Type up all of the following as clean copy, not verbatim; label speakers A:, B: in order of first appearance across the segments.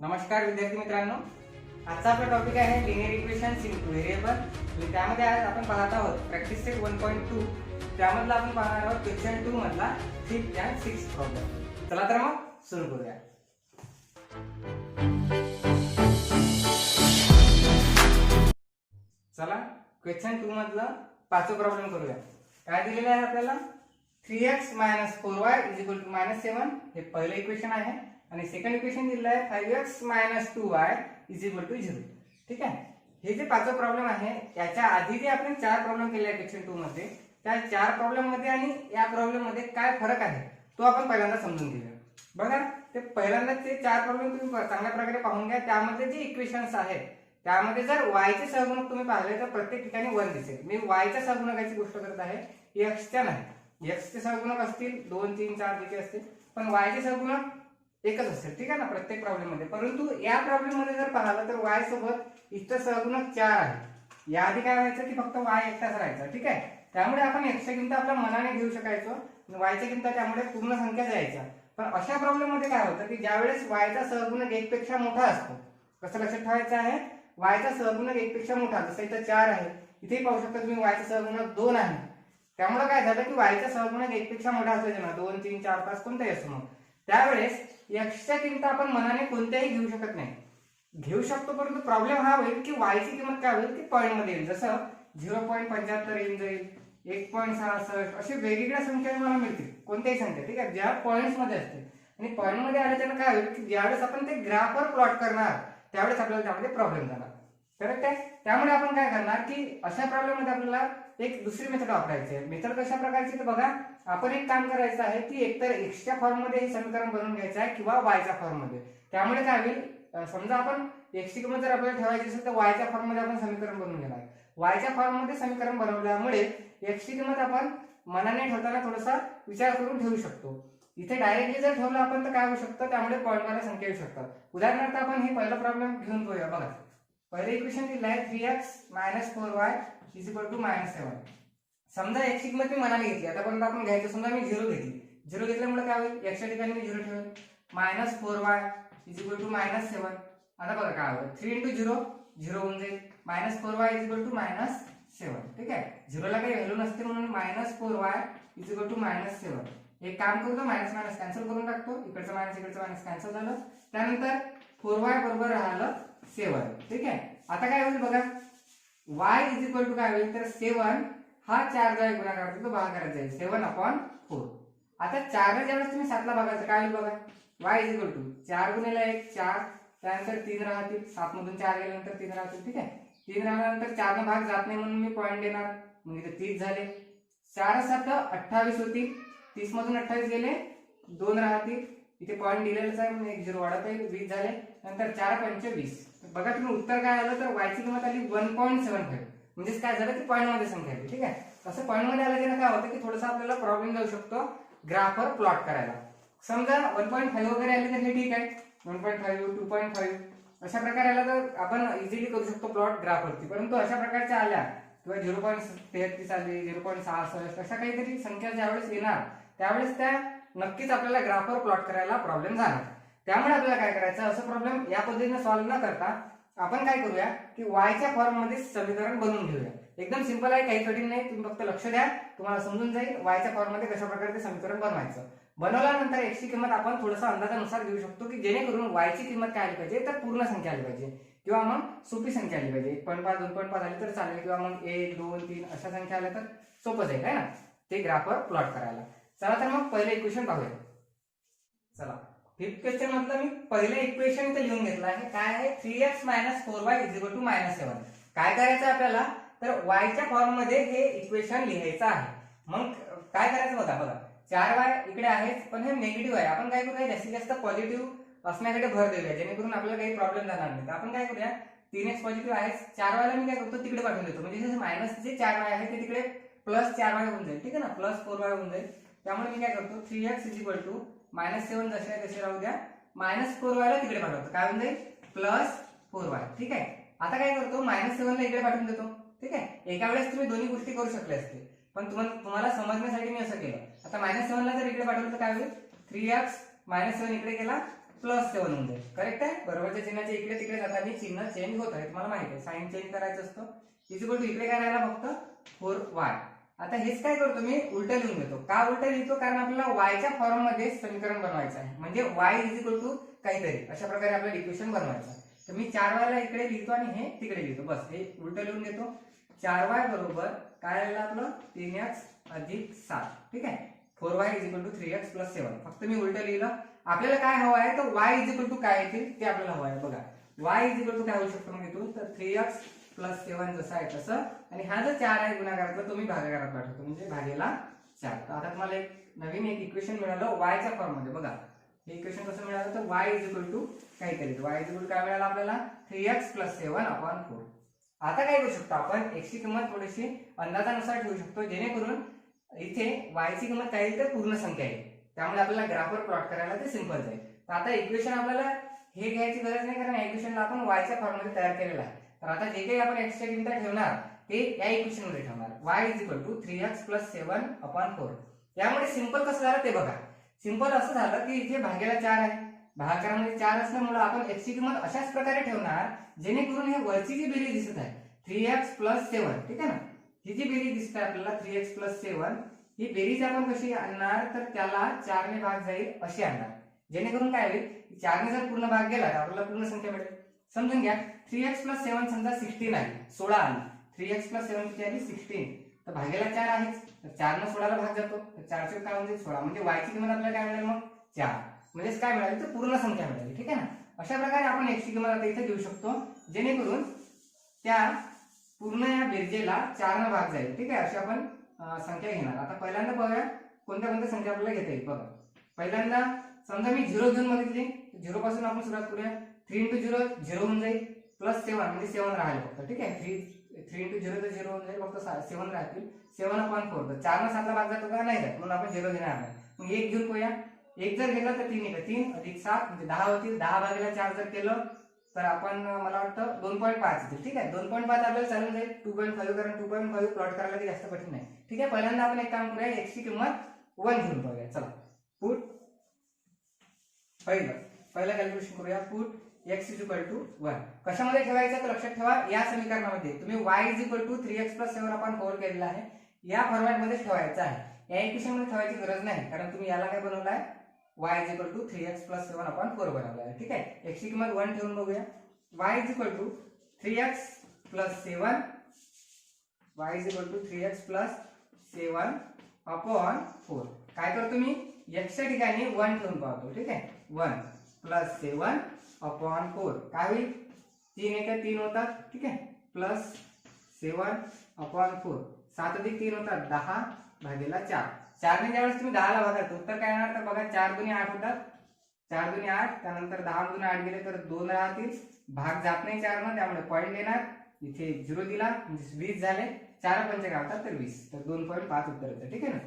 A: नमस्कार विद्यार्थी मित्रांनो, आजचा आपला टॉपिक आहे लिनियर इक्वेशन्स इन व्हेरिएबल। त्यामध्ये आज आपण पाहत आहोत प्रॅक्टिस सेट 1.2। त्यामधला आपण पाहणार आहोत क्वेश्चन 2 मधला 5th आणि 6th प्रॉब्लेम। चला तर मग सुरू करूया। चला क्वेश्चन 2 मधला पाचवा प्रॉब्लेम करूया। काय दिलेलं आहे आपल्याला 3x - 4y = -7 हे पहिलं इक्वेशन आहे आणि सेकंड इक्वेशन दिलेलं आहे 5x - 2y = 0। ठीक आहे। हे जे पाचवा प्रॉब्लेम आहे याच्या आधी जे आपण चार प्रॉब्लेम केले आहे क्वेश्चन 2 मध्ये, त्या चार प्रॉब्लेम मध्ये आणि या प्रॉब्लेम मध्ये काय फरक आहे तो आपण पहिल्यांदा समजून घेऊया। बघा, ते पहिल्यांदा ते चार प्रॉब्लेम तुम्ही चांगल्या प्रकारे पाहून घ्या। त्यामध्ये जे इक्वेशन्स आहेत त्यामध्ये जर y चे सहगुणक तुम्ही पाहिले तर प्रत्येक ठिकाणी 1 दिसेल। मी y च्या सहगुणकाची गोष्ट करत आहे, x च्या नाही। x चे सहगुणक असतील 2 3 4 पैकी असतील, पण y चे सहगुणक एकच असेल। ठीक आहे ना, प्रत्येक प्रॉब्लेम मध्ये। परंतु या प्रॉब्लेम मध्ये जर पाहिलं तर y सोबत इथं सहगुणक 4 आहे। याआधी काय व्हायचं की फक्त y एकटाच राहायचा। ठीक आहे, त्यामुळे आपण x ची किंमत आपल्या मनाने घेऊ शकायचो आणि y ची किंमत त्यामुळे पूर्ण संख्या जायच्या। पण अशा प्रॉब्लेम मध्ये काय होतं की ज्यावेळेस y चा सहगुणक 1 पेक्षा मोठा असतो, कसं लक्षात ठेवायचं आहे, y चा सहगुणक 1 पेक्षा मोठा, जसं इथं 4 आहे, इथे पाहू शकता तुम्ही y चा सहगुणक 2 आहे। त्यामुळे काय झालं की y चा सहगुणक 1 पेक्षा मोठा असायचा ना, 2 3 4 5 कोणताही असो, मग त्यावेळेस x च्या किंमत आपण मनाने कोणत्याही घेऊ शकत नाही। घेऊ शकतो, परंतु प्रॉब्लेम हा होईल की y ची किंमत काय होईल की पॉइंट मध्ये येईल। जसं 0.75 येऊन जाईल, 1.66 अशी वेगवेगळ्या संख्या मला मिळतील, कोणत्याही संख्या। ठीक आहे, ज्या पॉइंट्स मध्ये असतील आणि पॉइंट मध्ये आल्याच्यानं काय होईल की ज्यावेळेस आपण ते ग्राफवर प्लॉट करणार त्यावेळेस आपल्याला त्यामध्ये प्रॉब्लेम जाणार। करेक्ट आहे। त्यामुळे आपण काय करणार की अशा प्रॉब्लेम मध्ये आपल्याला एक दुसरी मेथड वापरायची आहे। मेथड कशा प्रकारची तर बघा, आपण एक काम करायचं आहे की एकतर x च्या फॉर्म मध्ये हे समीकरण बनवून घ्यायचं आहे किंवा y च्या फॉर्म मध्ये। त्यामुळे काय होईल, समजा आपण x ची किंमत जर आपल्याला ठेवायची असेल तर y च्या फॉर्म मध्ये आपण समीकरण बनवून घेणार। y च्या फॉर्म मध्ये समीकरण बनवल्यामुळे x ची किंमत आपण मनाने ठेवताना थोडासा विचार करून ठेवू शकतो। इथे डायरेक्टली जर ठेवलं आपण तर काय होऊ शकतं, त्यामुळे पॉइंट वाल्या संख्या येऊ शकतात। उदाहरणार्थ आपण हे पहिला प्रॉब्लेम घेऊन घेऊया। बघा, पहिले इक्वेशन दिलं आहे 3x - 4y = -7। समजा x ची किंमत मी मनाने घेतली, आतापर्यंत आपण घ्यायचं, समजा मी 0 घेतली। 0 घेतल्यामुळे काय होईल, x च्या ठिकाणी मी 0 ठेवेल, -4y = -7। आता बघा काय होईल, 3 × 0 0 होऊन जाईल, -4y = -7। ठीक आहे, 0 ला काही व्हॅल्यू नसते म्हणून -4y = -7। एक काम करतो, मायनस मायनस कॅन्सल करून टाकतो, इकडचं मायनस इकडचं मायनस कॅन्सल झालं। त्यानंतर 4y बरोबर राहिलं 7। ठीक आहे, आता काय होईल बघा, y काय होईल तर 7 हा 4 द्वारे गुणाकार करतो, भागाकार जाईल 7/4। आता 4 ला ज्यावेळेस तुम्ही 7 ला भागायचं काय होईल बघा, y 4 × 1 4, त्यानंतर 3 राहतील, 7 मधून 4 गेल्यानंतर 3 राहतील। ठीक आहे, 3 राहिल्यानंतर 4 ला भाग जात नाही म्हणून मी पॉईंट देणार, म्हणजे इथे 30 झाले। 4 7 28 होतील, 30 मधून 28 गेले 2 राहतील, इथे पॉईंट दिलेलाच आहे म्हणून 1 0 वाढत आहे, 20 झाले। नंतर 4 5 20। बघा तुम्ही उत्तर काय आलं तर y ची किंमत आली 1.75, म्हणजे काय झालं की पॉईंट मध्ये संख्या आली। ठीक आहे, असं पॉईंट मध्ये आल्याने काय होतं की थोडंसं आपल्याला प्रॉब्लेम जाऊ शकतो ग्राफवर प्लॉट करायला। समजा 1.5 वगैरे आले तर हे ठीक आहे, 1.5 2.5 अशा प्रकारे आला तर आपण इझिली करू शकतो प्लॉट ग्राफवरती। परंतु अशा प्रकारच्या आल्या किंवा 0.33 आले, 0.66 अशा काहीतरी संख्या ज्यावेळेस येणार त्यावेळेस त्या नक्कीच आपल्याला ग्राफवर प्लॉट करायला प्रॉब्लेम जाणार। त्यामुळे आपल्याला काय करायचं, असं प्रॉब्लेम या पद्धतीने सॉल्व्ह न करता आपण काय करूया की y च्या फॉर्म मध्ये समीकरण बनवून घेऊया। एकदम सिंपल आहे, काही कठीण नाही, तुम्ही फक्त लक्ष द्या, तुम्हाला समजून जाईल y च्या फॉर्म मध्ये कशा प्रकारे ते समीकरण बनवायचं। बनवल्यानंतर x ची किंमत आपण थोडंसं अंदाजानुसार घेऊ शकतो की जेणेकरून y ची किंमत काय आली पाहिजे तर पूर्ण संख्या आली पाहिजे किंवा मग सोपी संख्या आली पाहिजे। 1.5 2.5 आली तर चालेल, किंवा मग 1 2 3 अशा संख्या आल्या तर सोपं जाईल आहे ना ते ग्राफवर प्लॉट करायला। चला तर मग पहिले इक्वेशन पाहूया। चला, फिफ्थ क्वेश्चन मधलं मी पहिले इक्वेशन इथे लिहून घेतलं आहे, काय आहे 3x - 4y = -7। काय करायचं आपल्याला तर y च्या फॉर्म मध्ये हे इक्वेशन लिहायचं आहे। मग काय करायचं बघा, 4y इकडे आहे पण हे निगेटिव्ह आहे, आपण काय करूया जास्तीत जास्त पॉझिटिव्ह असण्याकडे भर देऊया जेणेकरून आपल्याला काही प्रॉब्लेम जाणार नाही। तर आपण काय करूया, 3x पॉझिटिव्ह आहे, 4y ला मी काय करतो तिकडे पाठवून देतो, म्हणजे मायनस जे 4y आहे ते तिकडे +4y होऊन जाईल। ठीक आहे ना, +4y होऊन जाईल। त्यामुळे मी काय करतो 3x -7 जसे आहे तसे राहू द्या, -4y ला तिकडे पाठवतो, काय होऊन जाईल +4y। ठीक आहे, आता काय करतो -7 ला इकडे पाठवून देतो। ठीक आहे, एका वेळेस तुम्ही दोन्ही गोष्टी करू शकले असते, पण तुम्हाला समजण्यासाठी मी असं केलं। आता -7 ला जर इकडे पाठवलं तर काय होईल, 3x -7 इकडे गेला +7 होऊन जाईल। करेक्ट आहे, बरोबरच्या चिन्हाचे इकडे तिकडे जाताना चिन्ह चेंज होत आहे, तुम्हाला माहिती आहे साइन चेंज करायचं असतं. इक्वल टू इकडे काय राहिला फक्त 4y. आता हेच काय करतो मी उलट लिहून घेतो. का उलट लिहितो? कारण आपल्याला y च्या फॉर्म मध्ये समीकरण बनवायचं आहे, म्हणजे y इज इक्वल टू काहीतरी अशा प्रकारे आपल्याला इक्वेशन बनवायचं आहे. तर मी 4y ला इकडे लिहितो आणि हे तिकडे लिहितो, बस हे उलट लिहून घेतो. 4y बरोबर काय राहिलं आपलं 3x अधिक 7. ठीक आहे. 4y is equal to 3x plus 7. फक्त मी उलट लिहिलं. आपल्याला काय हवं आहे तर y इज इक्वल टू काय येतील ते आपल्याला हवं आहे. बघा y इज इक्वल टू काय होऊ शकतो मग इथून, तर 3x प्लस 7 जसं आहे तसं, आणि हा जो 4 आहे गुणाकारातला तो मी भागाकारात पाठवतो, म्हणजे भागेला 4. तर आता तुम्हाला एक नवीन इक्वेशन मिळालं y च्या फॉर्म मध्ये. बघा हे इक्वेशन कसं मिळालं तर y इज इक्वल टू काहीतरी, y इज इक्वल टू काय मिळालं आपल्याला 3x प्लस 7 अपॉन 4. आता काय करू शकतो आपण, x ची किंमत थोडीशी अंदाजानुसार ठेवू शकतो, जेणेकरून इथे y ची किंमत काय येईल तर पूर्ण संख्या आहे, त्यामुळे आपल्याला ग्राफवर प्लॉट करायला ते सिंपल जाईल. तर आता इक्वेशन आपल्याला हे घ्यायची गरज नाही, कारण या इक्वेशनला आपण y च्या फॉर्म मध्ये तयार केलेलं आहे. तर आता जे काही आपण x च्या किमती ठेवणार ते या इक्वेशन मध्ये ठेवणार. y is equal to 3x plus 7 upon 4. यामुळे सिंपल कसं झालं ते बघा. सिंपल असं झालं की इथे भागेला 4 आहे, भागाकारामध्ये 4 असल्यामुळे आपण x ची किंमत अशाच प्रकारे ठेवणार जेणेकरून हे वरची जी बेरीज दिसत आहे 3x प्लस 7, ठीक आहे ना, ही जी बेरीज दिसत आहे आपल्याला 3x प्लस 7, ही बेरीज आपण कशी आणणार तर त्याला 4 ने भाग जाईल अशी आणणार, जेणेकरून काय होईल 4 ने जर पूर्ण भाग गेला तर आपल्याला पूर्ण संख्या मिळेल. समजून घ्या 3x प्लस 7 समजा 16 आली, 16 आली, 3x प्लस 7 किती आली 16, तर भागेला 4 आहेच, तर 4 ने 16 ला भाग जातो, तर 4 चे काय म्हणजे 16, म्हणजे y ची किंमत आपल्याला काय मिळेल मग 4, म्हणजे काय मिळाली तर पूर्ण संख्या मिळाली. ठीक आहे ना. अशा प्रकारे आपण x ची किंमत आता इथे घेऊ शकतो, जेणेकरून त्या पूर्ण या बेरजेला 4 ने भाग जाईल. ठीक आहे, अशी आपण संख्या घेणार. आता पहिल्यांदा बघूया कोणत्या कोणत्या संख्या आपल्याला घेता येईल. बघा पहिल्यांदा समजा मी 0 घेऊन बघितली, 0 पासून आपण सुरुवात करूया. 3 into 0 0 होऊन जाईल, प्लस 7 म्हणजे 7 राहील फक्त. ठीक आहे, 3 into 0 तर 0 होऊन जाईल, फक्त 7 राहतील. 7 अपॉन 4, तर 4 ने 7 ला भाग जातो का नाही जात, म्हणून आपण 0 घेणार नाही. मग 1 घेऊन पोया, 1 जर घेतला तर 3 येतं, 3 अधिक 7 म्हणजे 10 होतील. 10 भागीला 4 जर केलं तर आपण मला वाटतं 2.5 येतील. ठीक आहे, 2.5 आपल्याला चालून जाईल. 2.5 कारण 2.5 प्लॉट करायला काही जास्त कठीण नाही. ठीक आहे, पहिल्यांदा आपण एक काम करूया, x ची किंमत 1 घेऊन पाहूया. चला पुट पहिला कॅल्क्युलेशन करूया. Put x is equal to 1 कशामध्ये ठेवायचं तर लक्षात ठेवा, या समीकरणामध्ये तुम्ही y is equal to 3x plus 7 upon 4 केलेला आहे, या फॉर्मॅट मध्ये ठेवायचं आहे. या इक्वेशन मध्ये ठेवायची गरज नाही, कारण तुम्ही याला काय बनवलं आहे y is equal to 3x plus 7 upon 4 बनवलं आहे. ठीक आहे, x ची किंमत 1 ठेवून बघूया. y is equal to 3x plus 7, y is equal to 3x plus 7 upon 4. काय करतो मी x च्या ठिकाणी 1 ठेवून पाहतो. ठीक आहे, 1 प्लस 7 अपॉन 4 काय होईल, 3 एक 3 होतात. ठीक आहे, प्लस 7 अपॉन 4, 7 अधिक 3 होतात 10 भागीला 4. 4 ने ज्यावेळेस तुम्ही 10 ला भागाल उत्तर काय येणार तर बघा 4 दुनी 8 होतात, 4 दुनी 8, त्यानंतर 10 दुनी 8 गेले तर 2 राहतील, भाग जात नाही 4 न, त्यामुळे पॉईंट येणार, इथे 0 दिला म्हणजे 20 झाले, 4 पंचे काय होतात तर 20, तर 2.5 उत्तर येतं. ठीक आहे ना,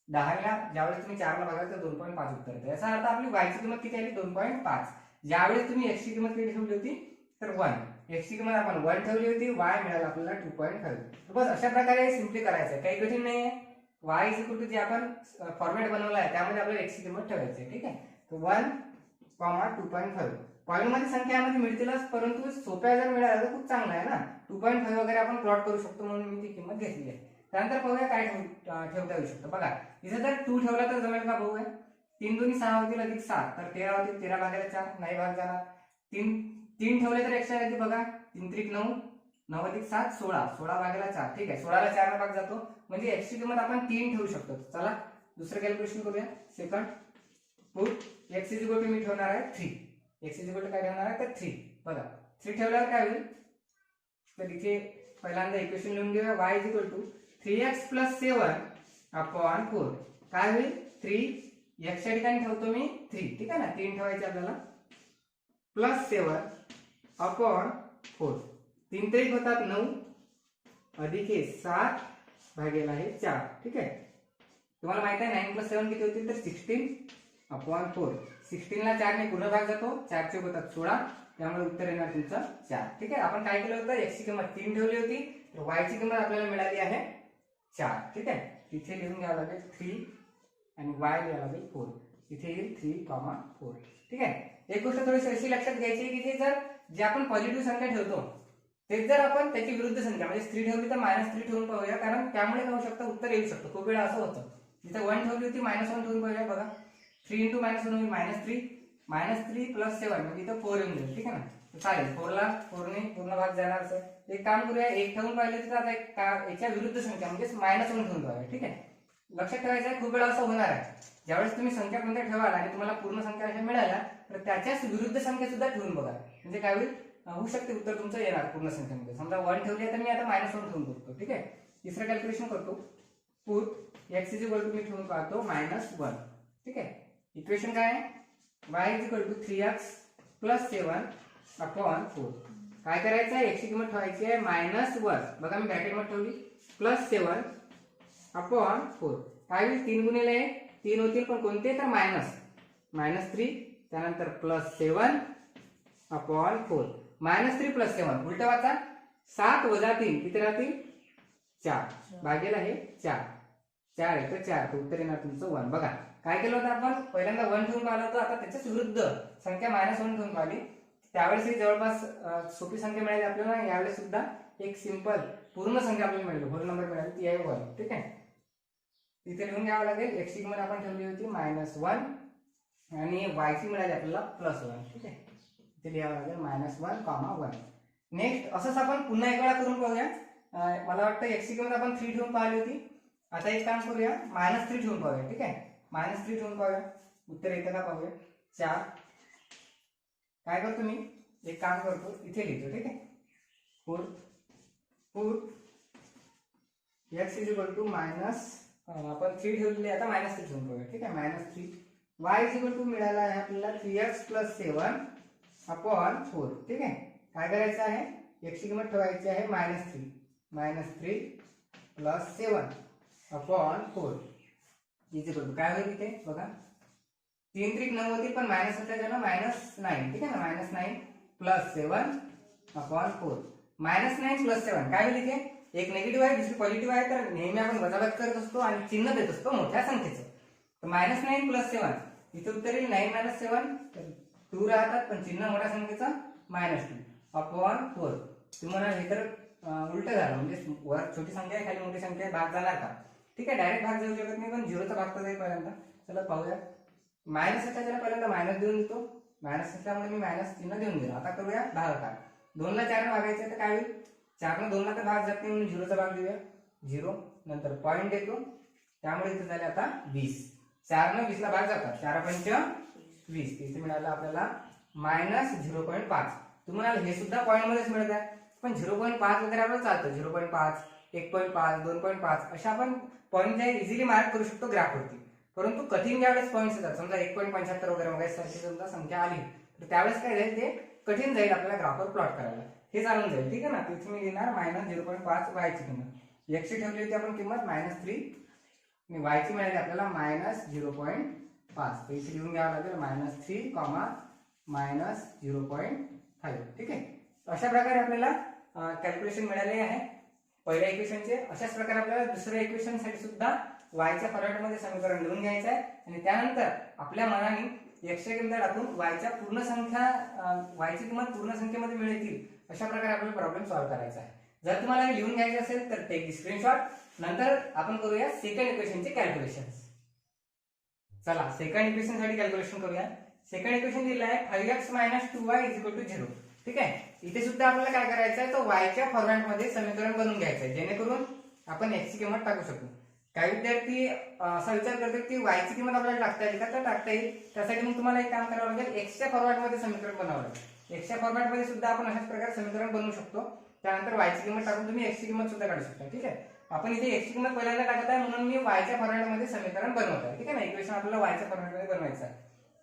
A: 10 ला ज्यावेळेस तुम्ही 4 ला भागाल तर 2.5 उत्तर येतं. याचा अर्थ आपली y ची किंमत किती आली 2.5. ज्यावेळेस तुम्ही x ची किंमत किती ठेवली होती तर 1, x ची किंमत आपण 1 ठेवली होती, y मिळाला आपल्याला 2.5. बस अशा प्रकारे सिम्पली करायचं आहे, काही कठीण नाही आहे. y इज इक्वल टू जे आपण फॉर्मॅट बनवला आहे त्यामध्ये आपल्याला x ची किंमत ठेवायची आहे. ठीक आहे, तर 1, 2.5 पॉईंट मध्ये संख्यामध्ये मिळतीलच, परंतु सोप्या जर मिळाल्या तर खूप चांगलं आहे ना. 2.5 वगैरे आपण प्लॉट करू शकतो, म्हणून मी ती किंमत घेतली आहे. त्यानंतर पाहूया काय ठेवता येऊ शकतं. बघा इथे जर 2 ठेवला तर जमेल का बघूया. 3 दुनी 6 होतील अधिक 7, तर 13 होतील, 13 भागीला 4 नाही भाग जाणार. 3 ठेवले तर एक्स्ट्रा येते बघा, 3 त्रिक 9, 9 अधिक 7 16, 16 भागीला 4. ठीक आहे, 16 ला 4 ने भाग जातो, म्हणजे x ची किंमत आपण 3 ठेवू शकतो. चला दुसरं कॅल्क्युलेशन करूया. Second put x is equal to मी ठेवणार आहे 3, x इज इक्वल टू काय ठेवणार आहे तर 3. बघा 3 ठेवल्यावर काय होईल तर इथे पहिल्यांदा इक्वेशन लिहून घेऊया. y is equal to 3x plus 7 upon 4 काय होईल 3, x च्या ठिकाणी ठेवतो मी 3. ठीक आहे ना, 3 ठेवायचे आपल्याला, प्लस 7 अपॉन 4, 3 त्रिक होतात 9 अधिक 7 भागेला आहे 4. ठीक आहे, तुम्हाला माहित आहे 9 प्लस 7 किती होतील तर 16 अपॉन 4. 16 ला 4 ने पूर्ण भाग जातो, 4 चे होतात 16, त्यामुळे उत्तर येणार तुमचं 4. ठीक आहे, आपण काय केलं होतं x ची किंमत 3 ठेवली होती, तर y ची किंमत आपल्याला मिळाली आहे 4. ठीक आहे, तिथे लिहून घ्यावं लागेल 3 आणि y लिहावं लागेल 4, इथे येईल 3, 4. ठीक आहे, एक गोष्ट थोडीशी अशी लक्षात घ्यायची की जे आपण पॉझिटिव्ह संख्या ठेवतो तेच जर आपण त्याची विरुद्ध संख्या म्हणजे 3 ठेवली तर -3 ठेवून पाहूया, कारण त्यामुळे काय होऊ शकतं उत्तर येऊ शकतं. खूप वेळा असं होतं जिथे 1 ठेवली होती -1 ठेवून पाहूया. बघा 3 × -1 होईल -3 + 7 म्हणजे इथं 4 येऊन जाईल. ठीक आहे ना, चालेल. 4 ला 4 ने पूर्ण भाग जाणार असेल. एक काम करूया, 1 ठेवून पाहिले तर आता याच्या विरुद्ध संख्या म्हणजे -1 ठेवून पाहूया. ठीक आहे, लक्षात ठेवायचं आहे खूप वेळा असं होणार आहे. ज्यावेळेस तुम्ही संख्या कोणत्या ठेवाल आणि तुम्हाला पूर्ण संख्या अशा मिळाल्या तर त्याच्याच विरुद्ध संख्या सुद्धा ठेवून बघा, म्हणजे काय होईल, होऊ शकते उत्तर तुमचं येणार पूर्ण संख्येमध्ये. समजा 1 ठेवली तर मी आता -1 ठेवून बघतो. ठीक आहे, तिसरं कॅल्क्युलेशन करतो. पुट x मी ठेवून पाहतो -1. ठीक आहे, इक्वेशन काय आहे, y 3x + 7/4. काय करायचं आहे, x ची किंमत ठेवायची आहे -1. बघा मी ब्रॅकेट मध्ये ठेवली +7/4. काय होईल, 3 गुणिले 3 होतील, पण कोणते तर -3, त्यानंतर +7/4. -3 + 7 उलट वाचा, 7 - 3 किती राहतील, 4 भागेला हे 4 येतं 4, तर उत्तर येणार तुमचं 1. बघा काय केलं होतं आपण, पहिल्यांदा 1 ठेवून पाहिलं होतं, आता त्याच्याच विरुद्ध संख्या -1 ठेवून पाहिली. त्यावेळेस ही जवळपास सोपी संख्या मिळाली आपल्याला. यावेळेस सुद्धा एक सिंपल पूर्ण संख्या आपल्याला मिळाली, होल नंबर मिळाली, ती आहे 1. ठीक आहे, इथे लिहून घ्यावं लागेल. x ची किंमत आपण ठेवली होती -1 आणि y ची मिळाली आपल्याला +1. ठीक आहे, इथे लिहावं लागेल -1, 1. नेक्स्ट असंच आपण पुन्हा एक वेळा करून पाहूया. मला वाटतं x ची किंमत आपण 3 ठेवून पाहिली होती. आता एक काम करूया, -3 ठेवून पाहूया. ठीक आहे, -3 ठेवून पाहूया, उत्तर येतं का पाहूया. 4. काय करतो मी, एक काम करतो, इथे लिहितो. ठीक आहे, पुट x आपण 3 ठेवलेली, आता -3 ठेवून पाहूया. ठीक आहे, -3. y मिळाला आहे आपल्याला 3x + 7/4. ठीक आहे, काय करायचं आहे, x ची किंमत ठेवायची आहे -3 + 7/4. काय होईल इथे बघा, 3 त्रिक 9 होती, पण मायनस होत्या त्याला -9. ठीक आहे ना, -9 + 7/4. -9 + 7 काय होईल, इथे एक निगेटिव्ह आहे, दुसरी पॉझिटिव्ह आहे, तर नेहमी आपण वजाबाकी करत असतो आणि चिन्ह देत असतो मोठ्या संख्येचं. तर -9 + 7 इथे उत्तर येईल 9 - 7, तर 2 राहतात, पण चिन्ह मोठ्या संख्येचं -2/4. तुम्हाला हे तर उलट झालं, म्हणजे वर छोटी संख्या आहे, खाली मोठी संख्या आहे, भाग जाणार का. ठीक आहे, डायरेक्ट भाग जाऊ शकत नाही, पण 0चा भाग तर जाईल पहिल्यांदा. चला पाहूया, मायनस त्याला पहिल्यांदा मायनस देऊन देतो, मायनस असल्यामुळे मी मायनस चिन्ह देऊन दिलं. आता करूया भागाकार. 2 ला 4 ने भागायचं, तर काय होईल, 4 ने 2 ला तर भाग जात नाही, म्हणून 0चा भाग देऊया. 0 नंतर पॉईंट देतो, त्यामुळे इथे झाले आता 20. 4 ने 20 ला भाग जातात, 4 पंच 20. इथे मिळालं आपल्याला -0.5. तुम्हाला हे सुद्धा पॉईंट मध्येच मिळत आहे, पण 0.5 वगैरे आपल्याला चालतं. 0.5, 1.5, 2.5 अशा आपण पॉईंट इझिली मार्क करू शकतो ग्राफवरती. परंतु कठीण ज्यावेळेस पॉईंट्स येतात, समजा 1.75 वगैरे वगैरे सारखी समजा संख्या आली, तर त्यावेळेस काय जाईल, ते कठीण जाईल आपल्याला ग्राफवर प्लॉट करायला. हे चालून जाईल. ठीक आहे ना, तिथे मी लिहिणार -0.5 y ची किंमत. x ची ठेवली होती आपण किंमत -3 आणि y ची मिळाली आपल्याला -0.5. तर इथे लिहून घ्यावं लागेल -3, -0.5. ठीक आहे, अशा प्रकारे आपल्याला कॅल्क्युलेशन मिळाले आहे पहिल्या इक्वेशनचे. अशाच प्रकारे आपल्याला दुसऱ्या इक्वेशन साठी सुद्धा वायच्या फॉर्मॅटमध्ये समीकरण लिहून घ्यायचं आहे आणि त्यानंतर आपल्या मनाने x च्या किंमत टाकून वायच्या पूर्ण संख्या, वायची किंमत पूर्ण संख्येमध्ये मिळतील अशा प्रकारे आपल्याला प्रॉब्लेम सॉल्व्ह करायचा आहे. जर तुम्हाला हे लिहून घ्यायचे असेल तर टेक दी स्क्रीनशॉट. नंतर आपण करूया सेकंड इक्वेशनचे कॅल्क्युलेशन. चला सेकंड इक्वेशन साठी कॅल्क्युलेशन करूया. सेकंड इक्वेशन दिलं आहे 5x - 2y = 0. ठीक आहे, इथे सुद्धा आपल्याला काय करायचं आहे, तो वायच्या फॉर्मॅटमध्ये समीकरण बनवून घ्यायचं आहे, जेणेकरून आपण x ची किंमत टाकू शकू. काही विद्यार्थी असा विचार करतात की y ची किंमत आपल्याला टाकता येईल का, तर टाकता येईल. त्यासाठी मग तुम्हाला एक काम करावं लागेल, x च्या फॉर्मॅटमध्ये समीकरण बनवावं लागेल. x च्या फॉर्मॅटमध्ये सुद्धा आपण अशाच प्रकारे समीकरण बनवू शकतो. त्यानंतर y ची किंमत टाकून तुम्ही x ची किंमत सुद्धा काढू शकता. ठीक आहे, आपण इथे x ची किंमत पहिल्यांदा टाकत आहे, म्हणून मी y च्या फॉर्मॅटमध्ये समीकरण बनवत आहे. ठीक आहे ना, इक्वेशन आपल्याला y च्या फॉर्मॅटमध्ये बनवायचं आहे.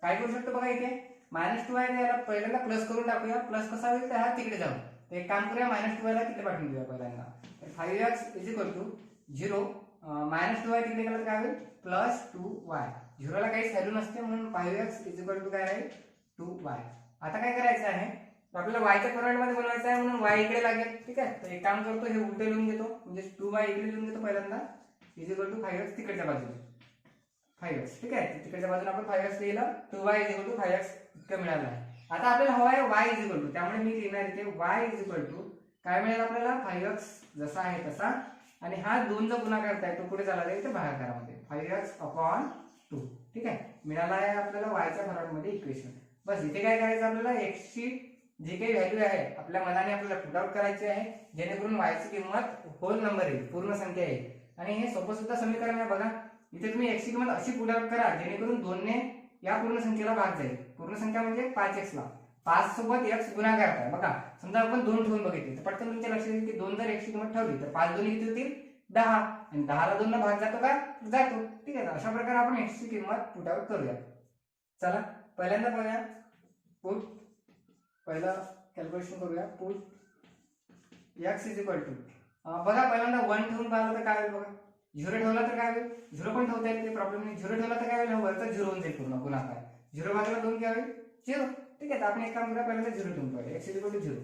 A: काय करू शकतो बघा, इथे -2 आहे, याला पहिल्यांदा प्लस करून टाकूया. प्लस कसा होईल, तर हा तिकडे जाऊन, तर एक काम करूया, -2 ला तिकडे पाठवून देऊया पहिल्यांदा. 5x = 0, -2y तिकडे गेला तर काय होईल, +2y. 0 ला काहीच व्हॅल्यू नसते, म्हणून 5x = काय राहील, 2y. आता काय करायचं आहे, आपल्याला y च्या फॉर्मॅटमध्ये बनवायचं आहे, म्हणून y इकडे लागेल. ठीक आहे, तर एक काम करतो, हे उलटे लिहून घेतो, म्हणजे 2y इकडे लिहून घेतो पहिल्यांदा, = 5x तिकडच्या बाजूला 5x. ठीक आहे, तिकडच्या बाजूला आपण 5x लिहिलं, 2y = 5x इतकं मिळालं आहे. आता आपल्याला हवा आहे y इज इक्वल टू, त्यामुळे मी लिहिणार इथे y इज इक्वल टू काय मिळेल आपल्याला 5x जसा आहे तसा, आणि हा 2 चा गुणाकार करताय तो पुढे झाला जाईल तर भागाकारामध्ये 5x/2. ठीक आहे, मिळाला आहे आपल्याला y च्या फॉर्ममध्ये इक्वेशन. बस इथे काय करायचं आपल्याला x ची जी काही व्हॅल्यू आहे आपल्या मनाने आपल्याला पुट आउट करायची आहे, जेणेकरून y ची किंमत होल नंबर येईल, पूर्ण संख्या येईल. आणि हे सोपं सुद्धा समीकरण आहे बघा. इथे तुम्ही x ची किंमत अशी पुट आउट करा जेणेकरून 2 ने या पूर्ण संख्येला भाग जाईल. पूर्ण संख्या म्हणजे 5x ला 5 सोबत x गुणाकार आहे बघा. समजा आपण 2 ठेवून बघितले तर पटकन तुमच्या लक्षात येईल की 2 जर x ची किंमत ठेवली तर 5 दोन्ही किती होतील 10, आणि 10 ला 2 ला भाग जातो का, जातो. ठीक आहे, अशा प्रकारे आपण x ची किंमत पुट आउट करूया. चला पहिल्यांदा बघूया पुट, पहिला कॅल्क्युलेशन करूया. Put x is equal to बघा पहिल्यांदा 1 ठेवून पाहिलं तर काय होईल बघा, 0 ठेवला तर काय होईल, 0 पण ठेवता येईल, काही प्रॉब्लेम नाही. 0 ठेवला तर काय होईल, वरचा 0 होऊन जाईल पूर्ण गुणाकार. 0 भागला 2 काय होईल 0. ठीक आहे, तर आपण एक काम करूया, पहिल्यांदा 0 ठेवून पाहूया. x इज इक्वल टू 0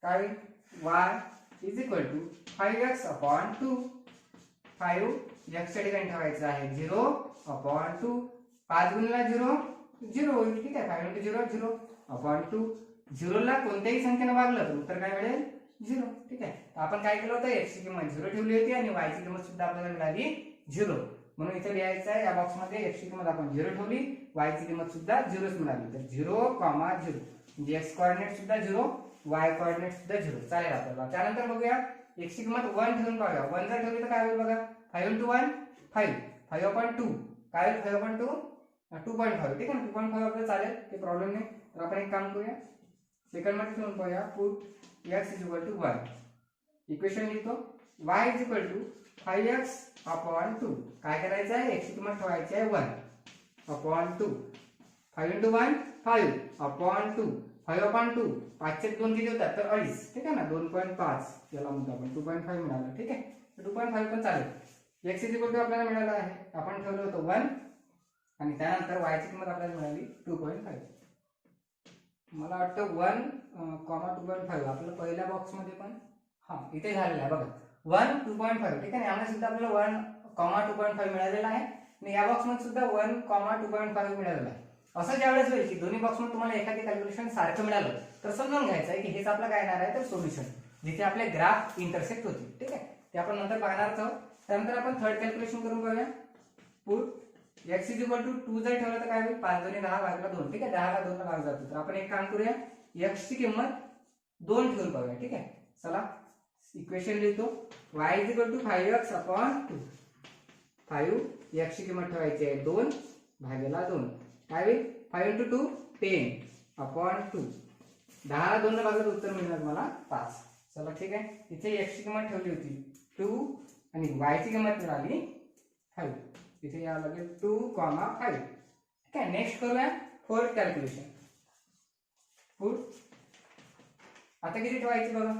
A: काय होईल, y is equal to 5x/2. 5 x च्या ठिकाणी ठेवायचं आहे 0/2. 5 गुणिले 0 0 होईल. ठीक आहे, 5 × 0 0/2. 0 ला कोणत्याही संख्येने भागलं तर उत्तर काय मिळेल 0. ठीक आहे, तर आपण काय केलं होतं, x ची किंमत 0 ठेवली होती आणि y ची किंमत सुद्धा आपल्याला मिळाली 0. म्हणून इथे लिहायचं आहे या बॉक्स मध्ये x ची किंमत आपण 0 ठेवली, y ची किंमत सुद्धा 0च मिळाली. तर 0, 0 म्हणजे x कोऑर्डिनेट सुद्धा 0, y कोऑर्डिनेट सुद्धा 0. चालेल आपल्याला. त्यानंतर बघूया x ची किंमत 1 ठेवून पाहूया. 1 जर ठेवली तर काय होईल बघा, 5 × 1 5, 5/2 काय होईल, 5/2 2.5. ठीक आहे ना, 2.5 आपल्याला चालेल, काही प्रॉब्लेम नाही. तर आपण एक काम करूया, सेकंड मध्ये ठेवून पाहूया. Put x is equal to 1. Equation लिहितो, y is equal to 5x/2. काय करायचं आहे, x ची किंमत ठेवायची आहे 1/2. 5 × 1 5/2. 5/2 5 चे 2 किती होतात तर 2.5. ठीक आहे ना, 2.5 याला म्हणतो आपण, 2.5 मिळालं. ठीक आहे, 2.5 पण चालेल. x इज इक्वल टू आपल्याला मिळालं आहे, आपण ठेवलं होतं 1, आणि त्यानंतर y ची किंमत आपल्याला मिळाली 2.5. मला वाटतं 1,2.5 आपल्याला पहिल्या बॉक्स मध्ये पण इथे झालेलं आहे बघा, 1 2.5. ठीक आहे, यामध्ये सुद्धा आपल्याला 1,2.5 मिळालेला आहे, आणि या बॉक्स मध्ये सुद्धा 1,2.5 मिळालेला आहे. असं ज्यावेळेस होईल की दोन्ही बॉक्स मध्ये तुम्हाला एखादी कॅल्क्युलेशन सारखं मिळालं तर समजून घ्यायचं आहे की हेच आपलं काय येणार आहे तर सोल्युशन, जिथे आपले ग्राफ इंटरसेक्ट होतील. ठीक आहे, ते आपण नंतर बघणारच आहोत. त्यानंतर आपण थर्ड कॅल्क्युलेशन करून पाहूया. Put x is equal to 2 जर ठेवलं तर काय होईल, 5 × 10 भागला 2. ठीक आहे, 10 ला 2 ला भाग जातो. तर आपण एक काम करूया, x ची किंमत 2 ठेवून पाहूया. ठीक आहे, चला इक्वेशन लिहितो, y is equal to 5x/2. 5 x ची किंमत ठेवायची आहे 2 भागेला 2. काय होईल, 5 × 2 10/2. 10 ला 2 ला भागलं तर उत्तर मिळणार मला 5. चला ठीक आहे, इथे x ची किंमत ठेवली होती 2 आणि y ची किंमत मिळाली 5. इथे यावं लागेल 2,5. ठीक आहे, नेक्स्ट करूया फोर्थ कॅल्क्युलेशन. पुट आता किती ठेवायची बघा.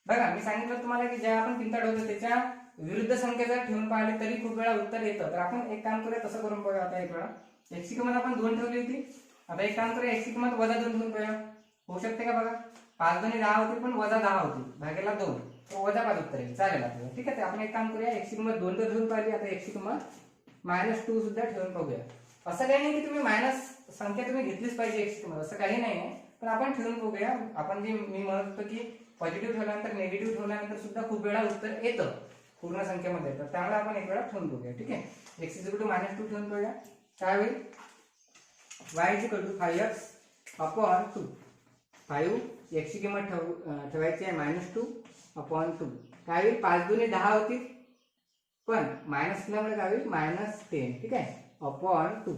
A: बघा मी सांगितलं तुम्हाला की ज्या आपण किंमत ठेवतो त्याच्या विरुद्ध संख्या जर ठेवून पाहिले तरी खूप वेळा उत्तर येतं. तर आपण एक काम करूया, तसं करून पाहूया. आता एक वेळा x ची किंमत आपण 2 ठेवली होती, आता एक काम करूया, x ची किंमत -2 ठेवून पाहूया. होऊ शकते का बघा, 5 × 2 = 10 होती, पण -10 होती भागेला 2, तो -5 उत्तर येईल. चालेल आपल्याला. ठीक आहे, आपण एक काम करूया, x ची किंमत 2 तर ठेवून पाहिली, आता x ची किंमत -2 सुद्धा ठेवून बघूया. असं काही नाही की तुम्ही मायनस संख्या तुम्ही घेतलीच पाहिजे x ची किंमत, असं काही नाही आहे, पण आपण ठेवून बघूया. आपण जे मी म्हणत होतो की पॉझिटिव्ह ठेवल्यानंतर निगेटिव्ह ठेवल्यानंतर सुद्धा खूप वेळा उत्तर येतं पूर्ण संख्येमध्ये, तर त्यामुळे आपण एक वेळा ठेवून बघूया. ठीक आहे, x इज इक्वल टू -2 ठेवून बघूया. काय होईल, y is equal to 5x/2. 5 x ची किंमत ठेवायची आहे -2/2. काय होईल, 5 × 2 = 10 होती, पण मायनस असल्यामुळे काय होईल -10. ठीक आहे, /2.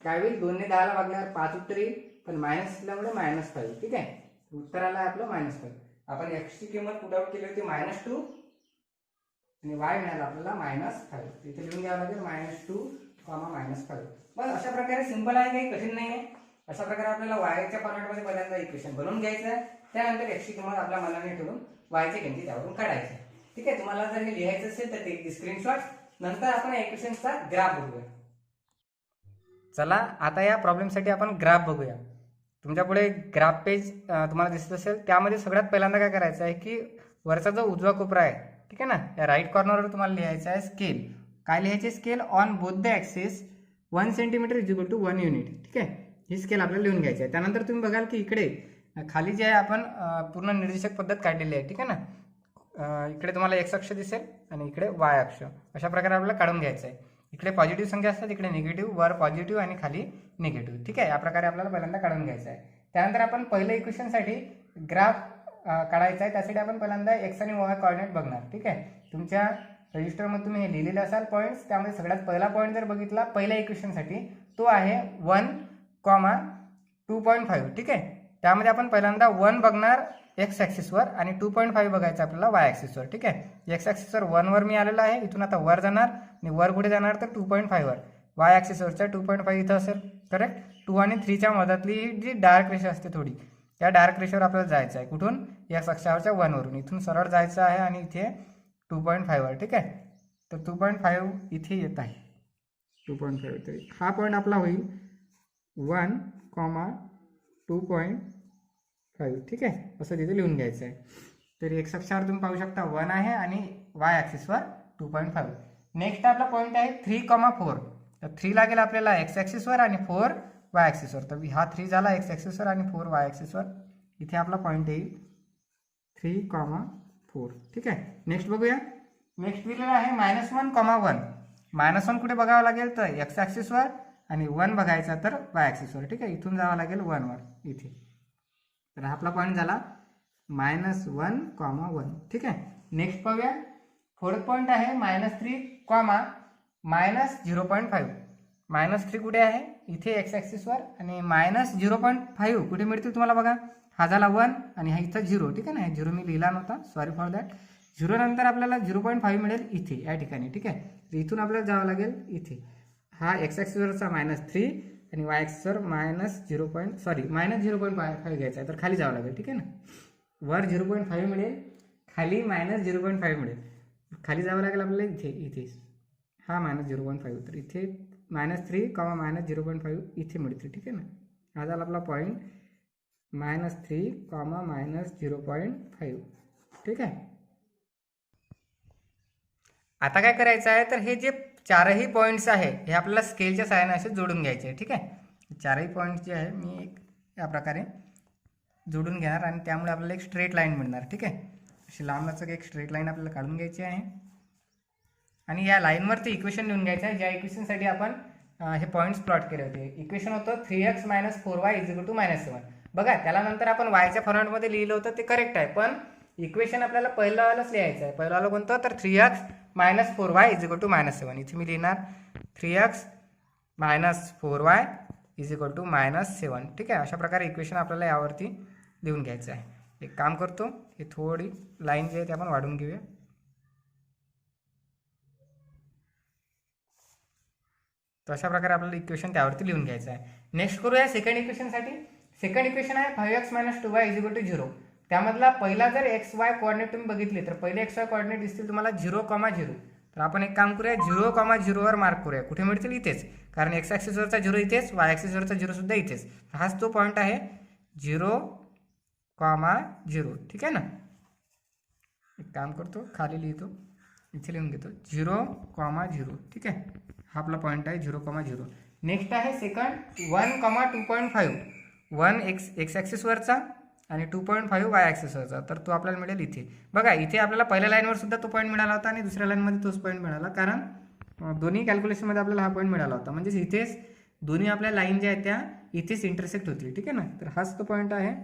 A: काय होईल, 2 ने 10 ला भागल्यावर 5 उत्तर येईल, पण मायनस असल्यामुळे -5. ठीक आहे, उत्तर आलं आपलं -5. आपण x ची किंमत पुट आउट केली होती -2 आणि y मिळाला आपल्याला -5. इथे लिहून घ्यावं लागेल -2, -5. बस अशा प्रकारे सिंपल आहे, काही कठीण नाही आहे. अशा प्रकारे आपल्याला y च्या फॉर्मॅटमध्ये पहिल्यांदा इक्वेशन बनवून घ्यायचं आहे, त्यानंतर x ची किंमत आपल्या मनाने ठेवून y ची किंमत त्यावरून काढायची. ठीक आहे, तुम्हाला जर हे लिहायचं असेल तर ते स्क्रीनशॉट, नंतर आपण इक्वेशनचा ग्राफ बघूया. चला आता या प्रॉब्लेमसाठी आपण ग्राफ बघूया. तुमच्यापुढे ग्राफ पेज तुम्हाला दिसत असेल, त्यामध्ये सगळ्यात पहिल्यांदा काय करायचं आहे की वरचा जो उजवा कोपरा आहे, ठीक आहे ना, या राईट कॉर्नरवर तुम्हाला लिहायचं आहे स्केल. काय लिहायचे, scale on both the axis 1 centimetre is equal to 1 unit. ठीक आहे, ही स्केल आपल्याला लिहून घ्यायची आहे. त्यानंतर तुम्ही बघाल की इकडे खाली जे आहे आपण पूर्ण निर्देशक पद्धत काढलेली आहे. ठीक आहे ना. इकडे तुम्हाला एक्स अक्ष दिसेल आणि इकडे वाय अक्ष. अशा प्रकारे आपल्याला काढून घ्यायचं आहे. इकडे पॉझिटिव्ह संख्या असतात, इकडे निगेटिव्ह, वर पॉझिटिव्ह आणि खाली निगेटिव्ह. ठीक आहे, या प्रकारे आपल्याला पहिल्यांदा काढून घ्यायचं आहे. त्यानंतर आपण पहिल्या इक्वेशनसाठी ग्राफ काढायचा आहे. त्यासाठी आपण पहिल्यांदा एक्स आणि वाय कॉर्डिनेट बघणार. ठीक आहे, तुमच्या रजिस्टरमध्ये तुम्ही हे लिहिलेले असाल पॉईंट्स. त्यामध्ये सगळ्यात पहिला पॉईंट जर बघितला पहिल्या इक्वेशनसाठी तो आहे 1,2.5. ठीक आहे, त्यामध्ये आपण पहिल्यांदा 1 बघणार एक्स ॲक्सिसवर आणि 2.5 बघायचं आपल्याला वाय ॲक्सिसवर. ठीक आहे, एक्स ॲक्सिसवर 1 वर मी आलेलो आहे. इथून आता वर जाणार आणि वर कुठे जाणार तर 2.5 वर. वाय ॲक्सिसवरच्या 2.5 इथं असेल. करेक्ट. 2 आणि 3च्या मधातली जी डार्क रेषा असते थोडी, त्या डार्क रेषेवर आपल्याला जायचं आहे. कुठून? एक्स अक्षावरच्या 1 वरून. इथून सरळ जायचं आहे आणि इथे 2.5 वर. ठीक आहे, तर 2.5 इथे येत आहे. 2.5 तरी हा पॉईंट आपला होईल 1,2.5. ठीक आहे, असं तिथे लिहून घ्यायचं आहे. तर एक्स अक्षावर तुम्ही पाहू शकता 1 आहे आणि वाय ॲक्सिसवर 2.5. नेक्स्ट आपला पॉईंट आहे 3,4. तर 3 लागेल आपल्याला एक्स ॲक्सिसवर आणि 4 वाय ॲक्सिसवर. तर हा 3 झाला एक्स ॲक्सिसवर आणि 4 वाय ॲक्सिसवर. इथे आपला पॉईंट येईल 3,4. ठीक आहे, नेक्स्ट बघूया. नेक्स्ट दिलेला आहे -1,1. -1 कुठे बघावं लागेल तर एक्स ॲक्सिसवर आणि 1 बघायचा तर वाय ॲक्सिसवर. ठीक आहे, इथून जावं लागेल 1 वर इथे. तर हा आपला पॉईंट झाला -1,1. ठीक आहे, नेक्स्ट पाहूया. फोर्थ पॉईंट आहे -3, -0.5. -3 कुठे आहे? इथे एक्स ॲक्सिसवर आणि -0.5 कुठे मिळतील तुम्हाला बघा. हा झाला 1 आणि हा इथं 0. ठीक आहे ना, 0 मी लिहिला नव्हता, सॉरी फॉर दॅट. 0 नंतर आपल्याला 0.5 मिळेल इथे या ठिकाणी. ठीक आहे, तर इथून आपल्याला जावं लागेल इथे. हा एक्स ॲक्सिसवरचा -3 आणि वाय ॲक्सिसवर -0.5 घ्यायचा आहे. तर खाली जावं लागेल. ठीक आहे ना, वर 0.5 मिळेल, खाली -0.5 मिळेल. खाली जावं लागेल आपल्याला इथे हा -0.5. तर इथे -3, -0.5 इथे मिळते. ठीक आहे ना, हा झाला आपला पॉईंट -3, -0.5. ठीक आहे, आता काय करायचं आहे तर हे जे चारही पॉईंट्स आहे हे आपल्याला स्केलच्या सहाय्याने असे जोडून घ्यायचे आहे. ठीक आहे, चारही पॉईंट्स जे आहे मी एक या प्रकारे जोडून घेणार आणि त्यामुळे आपल्याला एक स्ट्रेट लाईन मिळणार. ठीक आहे, अशी लांबलचक एक स्ट्रेट लाईन आपल्याला काढून घ्यायची आहे आणि या लाईनवरती इक्वेशन लिहून घ्यायचं आहे. ज्या इक्वेशनसाठी आपण हे पॉईंट्स प्लॉट केले होते. इक्वेशन होतं 3x - 4y = -7. बघा, त्याला नंतर आपण वायच्या फॉर्मॅटमध्ये लिहिलं होतं ते करेक्ट आहे, पण इक्वेशन आपल्याला पहिल्यावालाच लिहायचं आहे. पहिल्यावाला कोणतं तर 3x - 4y = -7. इथे मी लिहिणार 3x - 4y = -7. ठीक आहे, अशा प्रकारे इक्वेशन आपल्याला यावरती लिहून घ्यायचं आहे. एक काम करतो, हे थोडी लाईन जी आहे ते आपण वाढवून घेऊया. तर अशा प्रकारे आपल्याला इक्वेशन त्यावरती लिहून घ्यायचं आहे. नेक्स्ट करूया सेकंड इक्वेशनसाठी. सेकंड इक्वेशन आहे 5x - 2y = 0. त्यामधला पहिला जर एक्स वाय कोऑर्डिनेट तुम्ही बघितले तर पहिले एक्स वाय कोऑर्डिनेट दिसतील तुम्हाला 0,0. तर आपण एक काम करूया, 0,0 वर मार्क करूया. कुठे मिळतील? इथेच, कारण एक्स ॲक्सिसवरचा 0 इथेच, वाय ॲक्सिसवरचा 0 सुद्धा इथेच. हाच तो पॉईंट आहे 0,0. ठीक आहे ना, एक काम करतो, खाली लिहितो, इथे लिहून घेतो 0,0. ठीक आहे, हा आपला पॉईंट आहे 0,0. नेक्स्ट आहे सेकंड 1,2.5. 1 एक्स ॲक्सिसवरचा आणि 2.5 वाय ॲक्सिसवरचा. तर तो आपल्याला मिळेल इथे. बघा, इथे आपल्याला पहिल्या लाईनवर सुद्धा तो पॉईंट मिळाला होता आणि दुसऱ्या लाईनमध्ये तोच पॉईंट मिळाला, कारण दोन्ही कॅल्क्युलेशनमध्ये आपल्याला हा पॉईंट मिळाला होता. म्हणजेच इथेच दोन्ही आपल्या लाईन ज्या आहेत त्या इथेच इंटरसेक्ट होतील. ठीक आहे ना, तर हाच तो पॉईंट आहे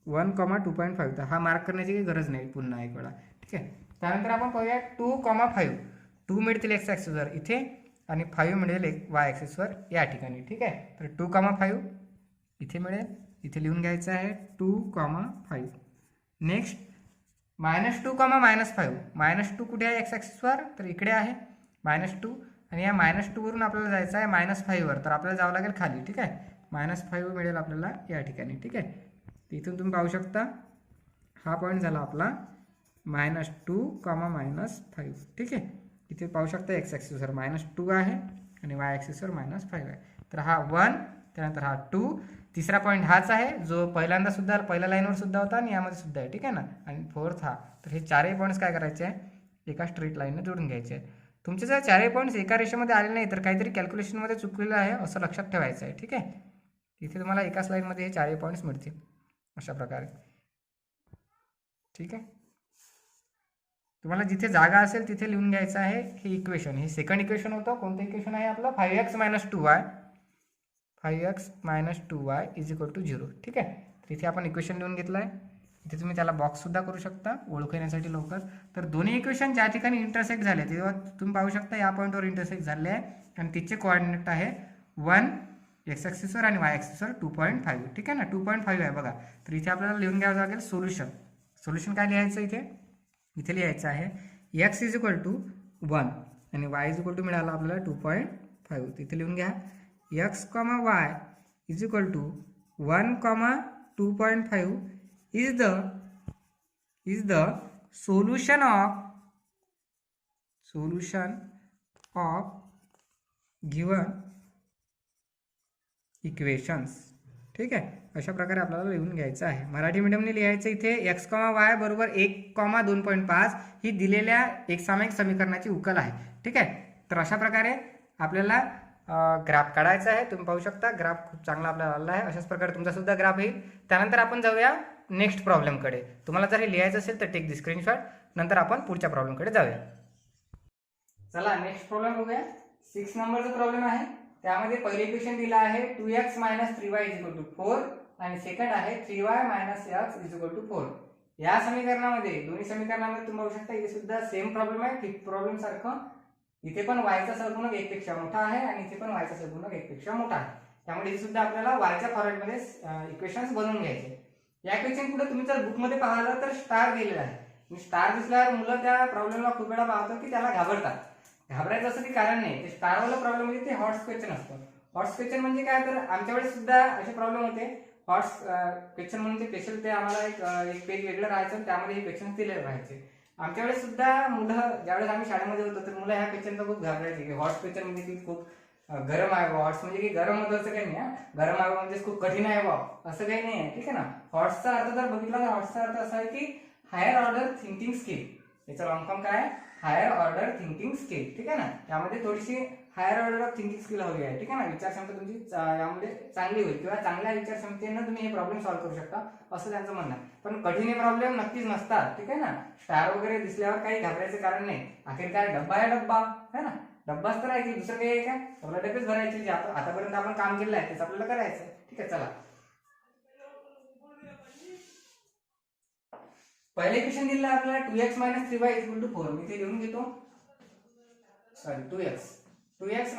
A: 1,2.5. तर हा मार्क करण्याची काही गरज नाही पुन्हा एक वेळा. ठीक आहे, त्यानंतर आपण पाहूया 2,5. 2 मिळतील एक्स ॲक्सिसवर इथे आणि 5 मिळेल वाय ॲक्सिसवर या ठिकाणी. ठीक आहे, तर 2,5 इथे मिळेल, इथे लिहून घ्यायचं आहे 2,5. नेक्स्ट -2, -5. -2 कुठे आहे एक्स ॲक्सिसवर? तर इकडे आहे -2 आणि या -2 वरून आपल्याला जायचं आहे -5 वर. तर आपल्याला जावं लागेल खाली. ठीक आहे, -5 मिळेल आपल्याला या ठिकाणी. ठीक आहे, इथून तुम्ही पाहू शकता हा पॉईंट झाला आपला -2, -5. ठीक आहे, इथे पाहू शकता एक्स ॲक्सिसवर -2 आहे आणि वाय ॲक्सिसवर -5 आहे. तर हा 1, त्यानंतर हा 2, तिसरा पॉईंट हाच आहे जो पहिल्यांदा सुद्धा पहिल्या लाईनवर सुद्धा होता आणि यामध्ये सुद्धा आहे. ठीक आहे ना, आणि फोर्थ हा. तर हे चारही पॉईंट्स काय करायचे आहे, एका स्ट्रेट लाईनने जोडून घ्यायचे आहे. तुमचे जर चारही पॉईंट्स एका रेषेमध्ये आले नाही तर काहीतरी कॅल्क्युलेशनमध्ये चुकलेलं आहे असं लक्षात ठेवायचं आहे. ठीक आहे, इथे तुम्हाला एका स्लाईडमध्ये हे चारही पॉईंट्स मिळतील अशा प्रकारे. ठीक आहे, तुम्हाला जिथे जागा असेल तिथे लिहून घ्यायचं आहे हे इक्वेशन. हे सेकंड इक्वेशन होतं. कोणतं इक्वेशन आहे आपलं? 5x - 2y 5x - 2y = 0. ठीक आहे, तर इथे आपण इक्वेशन लिहून घेतलं आहे. इथे तुम्ही त्याला बॉक्ससुद्धा करू शकता ओळखू येण्यासाठी लवकर. तर दोन्ही इक्वेशन ज्या ठिकाणी इंटरसेक्ट झाले तेव्हा तुम्ही पाहू शकता या पॉईंटवर इंटरसेक्ट झाले आहे आणि तिचे कोऑर्डिनेट आहे 1 x ॲक्सिसवर आणि y ॲक्सिसवर 2.5. ठीक आहे ना, 2.5 आहे बघा. तर इथे आपल्याला लिहून घ्यावं लागेल सोल्युशन काय लिहायचं इथे लिहायचं आहे x = 1 आणि y मिळाला आपल्याला 2.5. तिथे लिहून घ्या x, y = 1, 2.5 is the solution of given equations. ठीक आहे, अशा प्रकारे आपल्याला लिहून घ्यायचं आहे. मराठी मीडियमने लिहायचं इथे x, y बरोबर 1, 2.5 ही दिलेल्या एकसामायिक समीकरणाची उकल आहे. ठीक आहे, तर अशा प्रकारे आपल्याला ग्राफ काढायचा आहे. तुम्ही पाहू शकता ग्राफ खूप चांगला आपल्याला आला आहे. अशाच प्रकारे तुमचा सुद्धा ग्राफ येईल. त्यानंतर आपण जाऊया नेक्स्ट प्रॉब्लेमकडे. तुम्हाला जर हे लिहायचं असेल तर टेक दी स्क्रीनशॉट. नंतर आपण पुढच्या प्रॉब्लेमकडे जाऊया. चला नेक्स्ट प्रॉब्लेम बघूया. 6 नंबरचा प्रॉब्लेम आहे. त्यामध्ये पहिले इक्वेशन दिलं आहे 2x - 3y = 4 आणि सेकंड आहे 3y - x = 4. या समीकरणामध्ये दोन्ही समीकरणामध्ये तुम्ही पाहू शकता इथे सुद्धा सेम प्रॉब्लेम आहे. फिफ्थ प्रॉब्लेम सारखं इथे पण y चा सहगुणक 1 पेक्षा मोठा आहे आणि इथे पण y चा सहगुणक 1 पेक्षा मोठा आहे. त्यामुळे इथे सुद्धा आपल्याला y च्या फॉर्मॅटमध्ये इक्वेशन्स बनवून घ्यायचे. या इक्वेशन पुढे तुम्ही जर बुकमध्ये पाहिलं तर स्टार दिलेला आहे. स्टार दिसल्यावर मुलं त्या प्रॉब्लेमला खूप वेळा पाहतो की त्याला घाबरतात. घाबरायचं असं काही कारण नाही. ते स्टारवाला प्रॉब्लेम म्हणजे ते हॉट्स क्वेश्चन असतं. हॉट्स क्वेश्चन म्हणजे काय, तर आमच्या वेळेस सुद्धा असे प्रॉब्लेम होते. हॉट्स क्वेश्चन म्हणजे स्पेशल ते आम्हाला एक पेज वेगळं राहायचं, त्यामध्ये हे क्वेश्चन दिलेले राहायचे. आमच्या वेळेस सुद्धा मुलं ज्यावेळेस आम्ही शाळेमध्ये होतो तर मुलं ह्या क्वेश्चनचा खूप घाबरायचे की हॉट्स क्वेश्चन म्हणजे की खूप गरम आहे. हॉट्स म्हणजे की गरम होतं असं काही नाही. गरम आहे म्हणजे खूप कठीण आहे असं काही नाही आहे. ठीक आहे ना. हॉट्सचा अर्थ जर बघितला तर हॉट्सचा अर्थ असा आहे की हायर ऑर्डर थिंकिंग स्किल. याचा लॉंग फॉर्म काय आहे? Higher order thinking skill. ठीक आहे ना, त्यामध्ये थोडीशी higher order of thinking skill हवी आहे. ठीक आहे ना, विचारक्षमता तुमची यामध्ये चांगली होईल किंवा चांगल्या विचारक्षमतेनं तुम्ही हे प्रॉब्लेम सॉल्व्ह करू शकता असं त्यांचं म्हणणं आहे. पण कठीण हे प्रॉब्लेम नक्कीच नसतात. ठीक आहे ना, स्टार वगैरे दिसल्यावर काही घाबरायचं कारण नाही. आखिर काय डब्बा आहे, डब्बा है ना, डब्बाच तर आहे की दुसरं काही आहे का? आपल्याला डबेच भरायचे. जे आतापर्यंत आपण काम केलं आहे तेच आपल्याला करायचं. ठीक आहे, चला पहिले इक्वेशन दिलं आपल्याला 2x - 3y = 4. मी ते लिहून घेतो. Sorry 2x - 3y =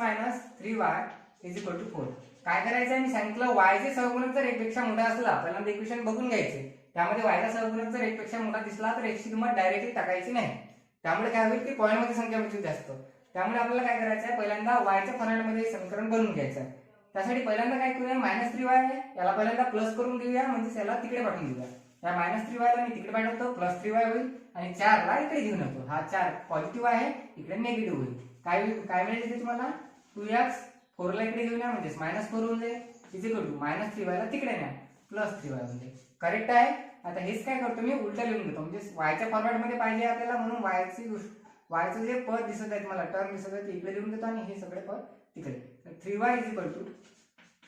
A: 4. काय करायचं मी सांगितलं y चे सहगुणक जर 1 पेक्षा मोठा असला पहिल्यांदा इक्वेशन बघून घ्यायचे. त्यामध्ये y चा सहगुणक जर 1 पेक्षा मोठा दिसला तर x ची किंमत डायरेक्टली टाकायची नाही. त्यामुळे काय होईल की पॉईंट मध्ये संख्या मिळतील जास्त. त्यामुळे आपल्याला काय करायचं आहे पहिल्यांदा y च्या फॉर्मॅटमध्ये समीकरण बनवून घ्यायचं आहे. त्यासाठी पहिल्यांदा काय करूया -3y आहे याला पहिल्यांदा प्लस करून देऊया म्हणजे त्याला तिकडे पाठवून देऊया. या -3y ला मी तिकडे पाठवतो +3y होईल आणि 4 ला इकडे घेऊन येतो. हा 4 पॉझिटिव्ह आहे इकडे निगेटिव्ह होईल. काय मिळेल इथे तुम्हाला 2x 4 ला इकडे घेऊन या म्हणजे -4 होऊन जाईल -3y ला तिकडे न्या +3y म्हणजे करेक्ट आहे. आता हेच काय करतो मी उलटा लिहून घेतो म्हणजे y च्या फॉर्मॅट मध्ये पाहिजे आपल्याला म्हणून y चं जे पद दिसत आहेत मला टर्म दिसत आहे ते इकडे लिहून घेतो आणि हे सगळे पद तिकडे. 3y =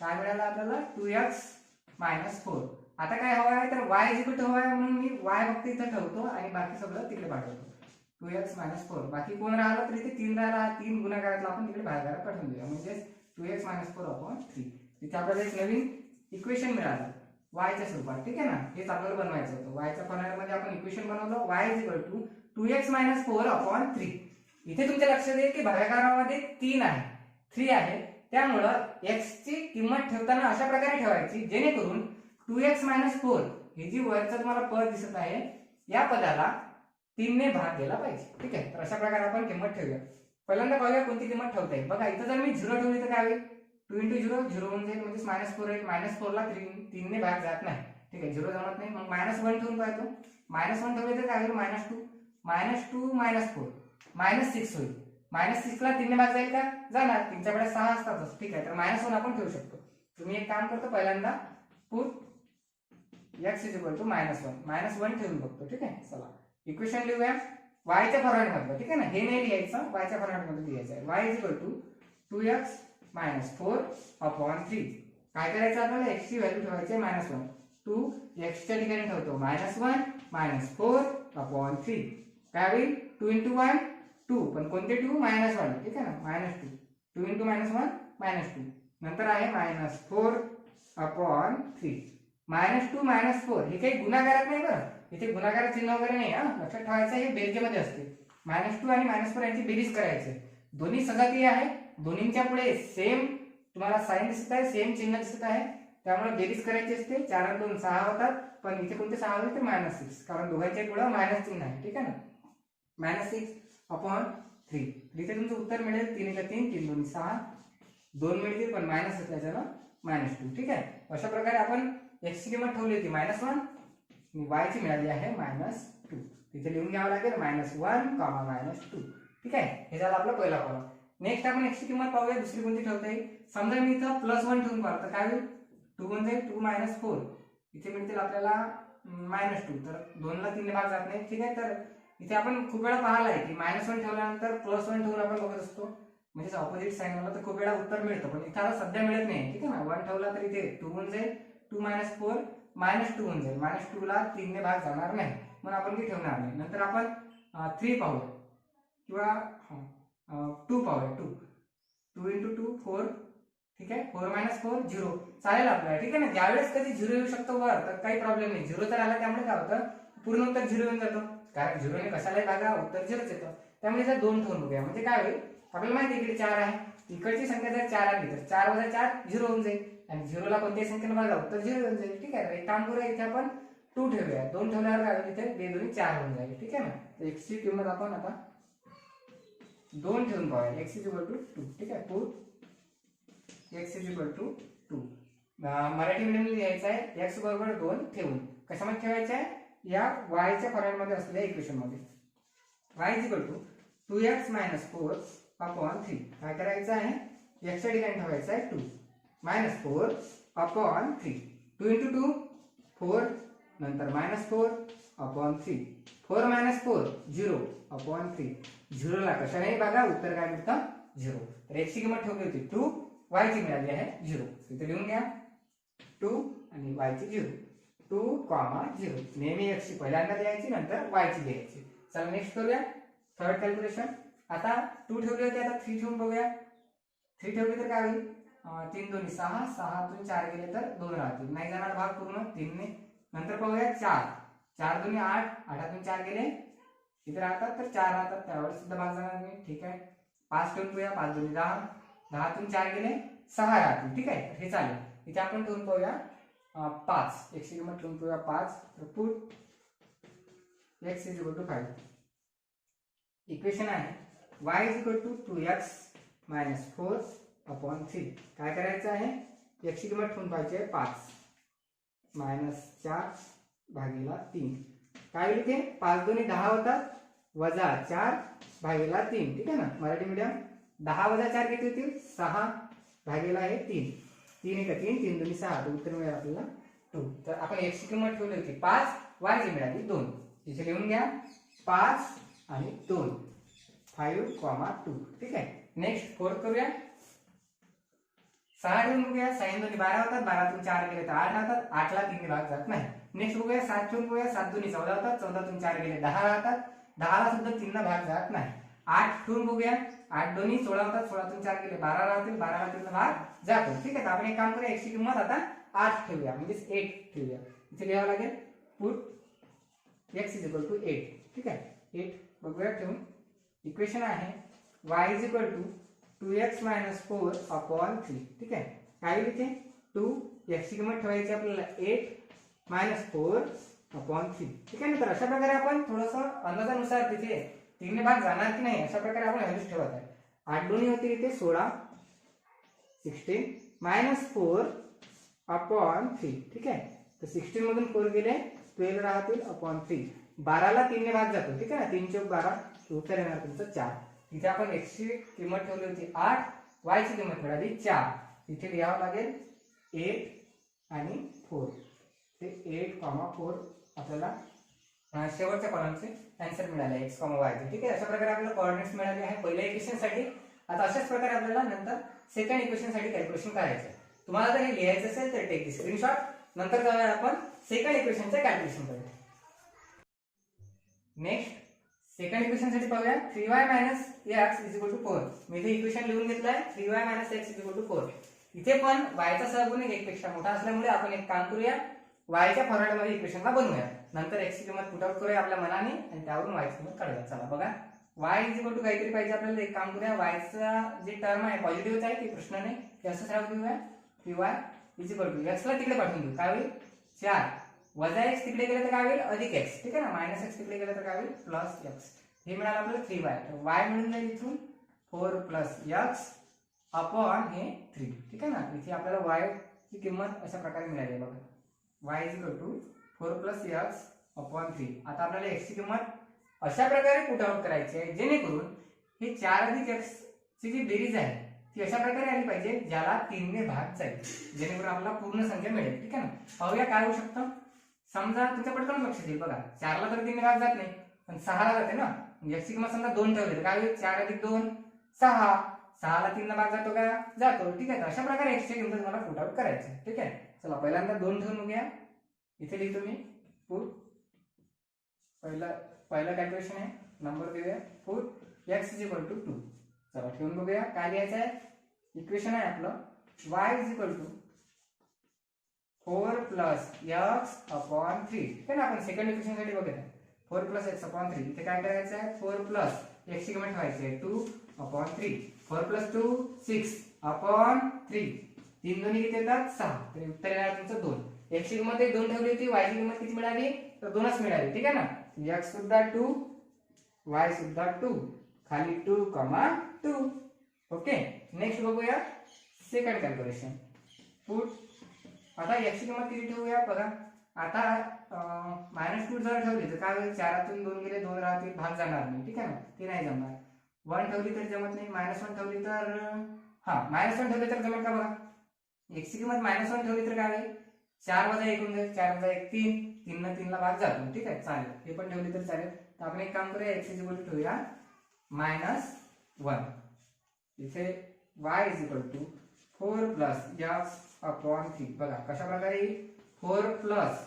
A: काय मिळालं आपल्याला 2x - 4. आता काय हवं आहे तर y हवं आहे म्हणून मी y फक्त इथं ठेवतो आणि बाकी सगळं तिकडे पाठवतो. 2x - 4 बाकी कोण राहिलं तर इथे 3 राहिला. 3 गुणाकारातला आपण तिकडे भागाकारात पाठवून देऊया म्हणजे 2x - 4/3. तिथे आपल्याला एक नवीन इक्वेशन मिळालं y च्या स्वरूपात. ठीक आहे ना, हेच आपल्याला बनवायचं होतं. y च्या फॉर्मॅटमध्ये आपण इक्वेशन बनवलं y = 2x - 4/3. इथे तुमच्या लक्षात येईल की भागाकारामध्ये 3 आहे 3 आहे. त्यामुळं x ची किंमत ठेवताना अशा प्रकारे ठेवायची जेणेकरून 2x - 4 हे जी वरचं तुम्हाला पद दिसत आहे या पदाला 3 ने भाग गेला पाहिजे. ठीक आहे, तर अशा प्रकारे आपण किंमत ठेवूया. पहिल्यांदा पाहूया कोणती किंमत ठेवता येईल. बघा इथं जर मी 0 ठेवली तर काय होईल 2 × 0 0 होऊन जाईल म्हणजे -4 येईल. -4 ला 3 ने भाग जात नाही. ठीक आहे, 0 जमत नाही मग -1 ठेवून पाहतो. -1 ठेवले तर काय होईल -2 -2 -4 -6 होईल. -6 ला 3 ने भाग जाईल का? जाणार. 3 च्या वेळेस 6 असतातच. ठीक आहे, तर -1 आपण ठेवू शकतो. तुम्ही एक काम करतो पहिल्यांदा पुट x = -1 ठेवून बघतो. ठीक आहे, चला इक्वेशन लिहूया y च्या फॉर्मॅट मध्ये. ठीक आहे ना, हे नाही लिहायचं y च्या फॉर्मॅट मध्ये लिहायचं आहे. y = 2x - 4/3. काय करायचं आपल्याला x ची व्हॅल्यू ठेवायची आहे -1. 2 x च्या ठिकाणी ठेवतो -1 -4/3. काय होईल 2 × 1 2, पण कोणते 2 -1, ठीक आहे ना, -2. 2 × -1 -2. नंतर आहे -4/3. -2 -4 हे काही गुणाकारात नाही बरं, इथे गुणाकारात चिन्ह वगैरे नाही. लक्षात ठेवायचं हे बेरजेमध्ये असते. -2 आणि -4 यांची बेरीज करायची. दोन्ही सजातीय आहे, दोन्हींच्या पुढे सेम तुम्हाला साइन दिसत आहे, सेम चिन्ह दिसत आहे, त्यामुळे बेरीज करायची असते. 4 आणि 2 6 होतात, पण इथे कोणते 6 होते तर -6, कारण दोघांच्या पुढे मायनस चिन्ह आहे. ठीक आहे ना, -6/3. इथे तुमचं उत्तर मिळेल 3 × 3 3 2 6, 2 मिळतील पण मायनस असल्याच्यानं -2. ठीक आहे, अशा प्रकारे आपण x ची किंमत ठेवली होती -1 आणि y ची मिळाली आहे -2. तिथे लिहून घ्यावं लागेल -1, -2. ठीक आहे, हे झालं आपला पहिला कॉलम. नेक्स्ट आपण x ची किंमत पाहूया दुसरी कोणती ठेवता येईल. समजा मी इथं +1 ठेवून पाहतो, काय होईल 2 म्हणजे 2 - 4, इथे मिळतील आपल्याला -2. तर 2 ला 3 ने भाग जात नाही. ठीक आहे, तर इथे आपण खूप वेळा पाहिलं आहे की -1 ठेवल्यानंतर +1 ठेवून आपण बघत असतो, म्हणजे ऑपोजिट साइन मला तर खूप वेळा उत्तर मिळतं, पण इथे आता सध्या मिळत नाही. ठीक आहे ना, 1 ठेवला तर इथे 2 होऊन जाईल, 2 - 4 -2 होऊन जाईल. -2 ला 3 ने भाग जाणार नाही, म्हणून आपण काही ठेवणार नाही. नंतर आपण 3 पाहूया किंवा 2 पाहूया. 2 × 2 4. ठीक आहे, 4 - 4 0 चालेल आपल्याला. ठीक आहे ना, ज्यावेळेस कधी 0 येऊ शकतो वर तर काही प्रॉब्लेम नाही. 0 तर आला त्यामुळे काय होतं पूर्ण उत्तर 0 येऊन जातं, कारण 0 ने कशालाही भागा उत्तर 0च येतं. त्यामुळे जर 2 ठेवून बघूया, म्हणजे काय होईल आपल्याला माहिती आहे इकडे 4 आहे, इकडची संख्या जर 4 आली तर 4 - 4 0 होऊन जाईल, आणि 0 ला कोणत्याही संख्येने भागा उत्तर 0 होऊन जाईल. ठीक आहे, एक काम करूया, इथे आपण 2 ठेवूया. 2 ठेवल्यावर काय होईल इथे 2 2 4 होऊन जाईल. ठीक आहे ना, तर x ची किंमत आपण आता 2 ठेवून पाहूया. x = 2. ठीक आहे, पुट x = 2. मराठी मीडियम लिहायचं आहे x = 2 ठेवून. कशामध्ये ठेवायचं आहे, या y च्या फॉर्मॅटमध्ये असलेल्या इक्वेशन मध्ये. y = 2x - 4/3. काय करायचं आहे, x च्या ठिकाणी ठेवायचं आहे 2 -4/3. 2 × 2 4, नंतर -4/3. 4 - 4 0/3. 0 ला कशाने भागा उत्तर काय मिळतं 0. तर x ची किंमत ठेवली होती 2, y ची मिळाली आहे 0. इथे लिहून घ्या 2 आणि y ची 0. 2, 0. नेहमी x ची पहिल्यांदा लिहायची, नंतर y ची लिहायची. चला नेक्स्ट करूया थर्ड कॅल्क्युलेशन. आता 2 ठेवली होती, आता 3 ठेवून बघूया. 3 ठेवली तर काय होईल 3 2 6, 6 तून 4 गेले तर 2 राहतील, नाही जाणार भाग पूर्ण 3 ने. नंतर पाहूया 4, 4 2 8, 8 तून 4 गेले इथे राहतात तर 4 राहतात, त्यावेळेस सुद्धा भाग जाणार नाही. ठीक आहे, 5 ठेवून पाहूया, 5 2 10, 10 तून 4 गेले 6 राहतील. ठीक आहे, हे चालेल. इथे आपण ठेवून पाहूया 5, x ची किंमत ठेवून पाहूया 5. तर पुट x = 5. इक्वेशन आहे y = 2x - 4/3. काय करायचं आहे, x ची किंमत ठेवून पाहिजे 5 -4/3. काय होईल इथे 5 2 10 होतात, -4/3. ठीक आहे ना, मराठी मीडियम. 10 - 4 किती होतील 6/3. 3 × 3 3 2 6, तर उत्तर मिळेल आपल्याला 2. तर आपण x ची किंमत ठेवली होती 5, y ची मिळाली 2. इथे लिहून घ्या 5 आणि 2 5,2. ठीक आहे, नेक्स्ट 4 करूया. 6 ठेवून बघूया, 6 2 12 होतात, 12 तून 4 गेले तर 8 राहतात, 8 ला 3 ने भाग जात नाही. नेक्स्ट बघूया 7 ठेवून बघूया, 7 2 14 होतात, 14 तून 4 गेले 10 राहतात, 10 ला सुद्धा 3 ला भाग जात नाही. 8 ठेवून बघूया, 8 2 16 होतात, 16 तून 4 गेले 12 राहतील, 12 ला 3 ला भाग जातो. ठीक आहे, तर आपण एक काम करूया, x ची किंमत आता 8 ठेवूया, म्हणजे 8 ठेवूया. इथे लिहावं लागेल पुट x = 8. ठीक आहे, 8 बघूया ठेवून. इक्वेशन आहे y = 2x - 4/3. ठीक आहे, काय होईल इथे 2, x ची किंमत ठेवायची आपल्याला 8 - 4/3. ठीक आहे ना, तर अशा प्रकारे आपण थोडंसं अंदाजानुसार तिथे 3 ने भाग जाणार की नाही अशा प्रकारे आपण व्हॅल्यूज ठेवत आहे. 8 2 होतील इथे 16 16 -4/3. ठीक आहे, तर 16 मधून 4 गेले 12 राहतील /3. 12 ला 3 ने भाग जातो. ठीक आहे ना, 3 × 12, उत्तर येणार तुमचं 4. इथे आपण x ची किंमत ठेवली होती 8, y ची किंमत मिळाली 4. इथे लिहावं लागेल 8 आणि 4. ते 8,4 आपल्याला शेवटच्या कॉलमचे आन्सर मिळाले x, y चे. ठीक आहे, अशा प्रकारे आपल्याला कोऑर्डिनेट्स मिळाले आहे पहिल्या इक्वेशन साठी. आता अशाच प्रकारे आपल्याला नंतर सेकंड इक्वेशन साठी कॅल्क्युलेशन करायचं आहे. तुम्हाला जर हे लिहायचं असेल तर टेक स्क्रीनशॉट. नंतर जाऊया आपण सेकंड इक्वेशनचं कॅल्क्युलेशन करूया. नेक्स्ट सेकंड इक्वेशन साठी पाहूया 3y x is equal to 4. मी इथे इक्वेशन लिहून घेतलंय 3y x is equal to 4. इथे पण y चा सहगुणक 1 पेक्षा मोठा असल्यामुळे आपण एक काम करूया, y च्या फॉरवर्ड मध्ये इक्वेशनला बनवूया. नंतर x ची किंमत पुट आउट करूया आपल्या मनाने आणि त्यावरून y ची किंमत काढूया. चला बघा, y इज इक्वल टू काहीतरी पाहिजे आपल्याला. एक काम करूया, y चा जे टर्म आहे पॉझिटिव्हच आहे की प्रश्न नाही, ते असंच राहू देऊया. 3y is equal to x ला तिकडे पाठवून देऊ. काय होईल 4 वजा x तिकडे गेलं तर काय होईल अधिक x. ठीक आहे ना, मायनस x तिकडे गेलं तर काय होईल प्लस x. हे मिळालं आपल्याला 3y. तर y मिळून जाईल इथून 4 प्लस x अपॉन हे 3. ठीक आहे ना, इथे आपल्याला y ची किंमत अशा प्रकारे मिळाली बघा. y is equal to 4 plus x upon 3. आता आपल्याला x ची किंमत अशा प्रकारे पुट आउट करायची आहे जेणेकरून हे 4 अधिक x ची जी बेरीज आहे ती अशा प्रकारे आली पाहिजे ज्याला 3 ने भाग जाईल, जेणेकरून आपल्याला पूर्ण संख्या मिळेल. ठीक आहे ना, पाहूया काय होऊ शकतं. समजा तुमच्या पटकन लक्षात येईल बघा, 4 ला तर 3 ने भाग जात नाही पण 6 ला जाते ना. x ची किंमत समजा 2 ठेवली तर काय होईल 4 अधिक 2 6. 6 ला 3 ने भाग जातो का, जातो. ठीक आहे, अशा प्रकारे x ची किंमत मला पुट आउट करायची आहे. ठीक आहे, चला पहिल्यांदा 2 ठेवून बघूया. इथे लिहितो मी पुट. पहिला कॅल्क्युलेशन आहे, नंबर देऊया put x is equal to 2. चला ठेवून बघूया काय लिहायचं आहे. इक्वेशन आहे आपलं y is equal to 4 plus x upon 3. ठीक आहे ना, आपण सेकंड इक्वेशन साठी बघत आहे 4 प्लस x अपॉन 3. इथे काय करायचं आहे 4 प्लस x ची किंमत ठेवायची आहे 2 अपॉन 3. 4 plus 2 6 upon 3. 3 दोन्ही किती येतात 6. तर उत्तर येणार तुमचं 2. x ची किंमत 2 ठेवली होती, y ची किंमत किती मिळाली तर 2च मिळाली. ठीक आहे ना, x सुद्धा 2 y सुद्धा 2, खाली 2, 2. ओके, नेक्स्ट बघूया सेकंड कॅल्क्युलेशन पुट. आता x ची किंमत किती ठेवूया बघा. आता -2 जर ठेवली तर काय होईल 4 तून 2 गेले 2 राहतील, भाग जाणार नाही. ठीक आहे ना, ते नाही जमणार. 1 ठेवली तर जमत नाही, -1 ठेवली तर -1 ठेवली तर जमत का बघा. x ची किंमत -1 ठेवली तर काय होईल 4 वजा 1 होऊन जाईल. 4 वजा 1 3. 3 न 3 ला भाग जातो. ठीक आहे, चालेल, हे पण ठेवली तर चालेल. तर आपण एक काम करूया, x इज इक्वल टू ठेवूया -1. इथे y is equal to 4 plus x upon 3. बघा कशा प्रकारे 4 प्लस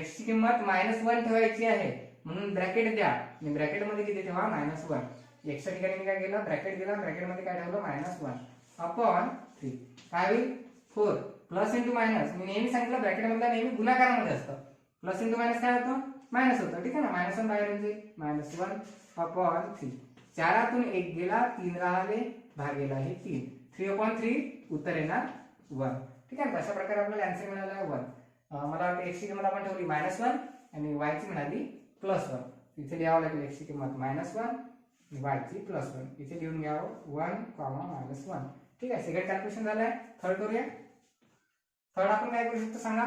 A: x ची किंमत -1 ठेवायची आहे म्हणून ब्रॅकेट द्या. मी ब्रॅकेट मध्ये किती ठेवा -1. x च्या ठिकाणी मी काय केलं ब्रॅकेट दिला, ब्रॅकेट मध्ये काय ठेवलं -1 अपॉन 3. काय होईल 4 प्लस इंटू मायनस. मी नेहमी सांगितलं ब्रॅकेट मधला नेहमी गुणाकारामध्ये असतं. प्लस इंटू मायनस काय होतं मायनस होतं. ठीक आहे ना, -1 बाहेर म्हणजे -1 अपॉन 3. 4 1 गेला 3 राहिले, भागेला हे 3. 3 अपॉन 3 उत्तर येणार 1. ठीक आहे, अशा प्रकारे आपल्याला आन्सर मिळाला आहे 1. मला वाटतं x ची किंमत आपण ठेवली -1 आणि y ची मिळाली +1. इथे लिहावं लागेल x ची किंमत -1 y ची +1. इथे लिहून घ्यावं 1, -1. ठीक आहे, सेकंड कॅल्क्युलेशन झालंय. थर्ड करूया. थर्ड आपण काय करू शकतो सांगा.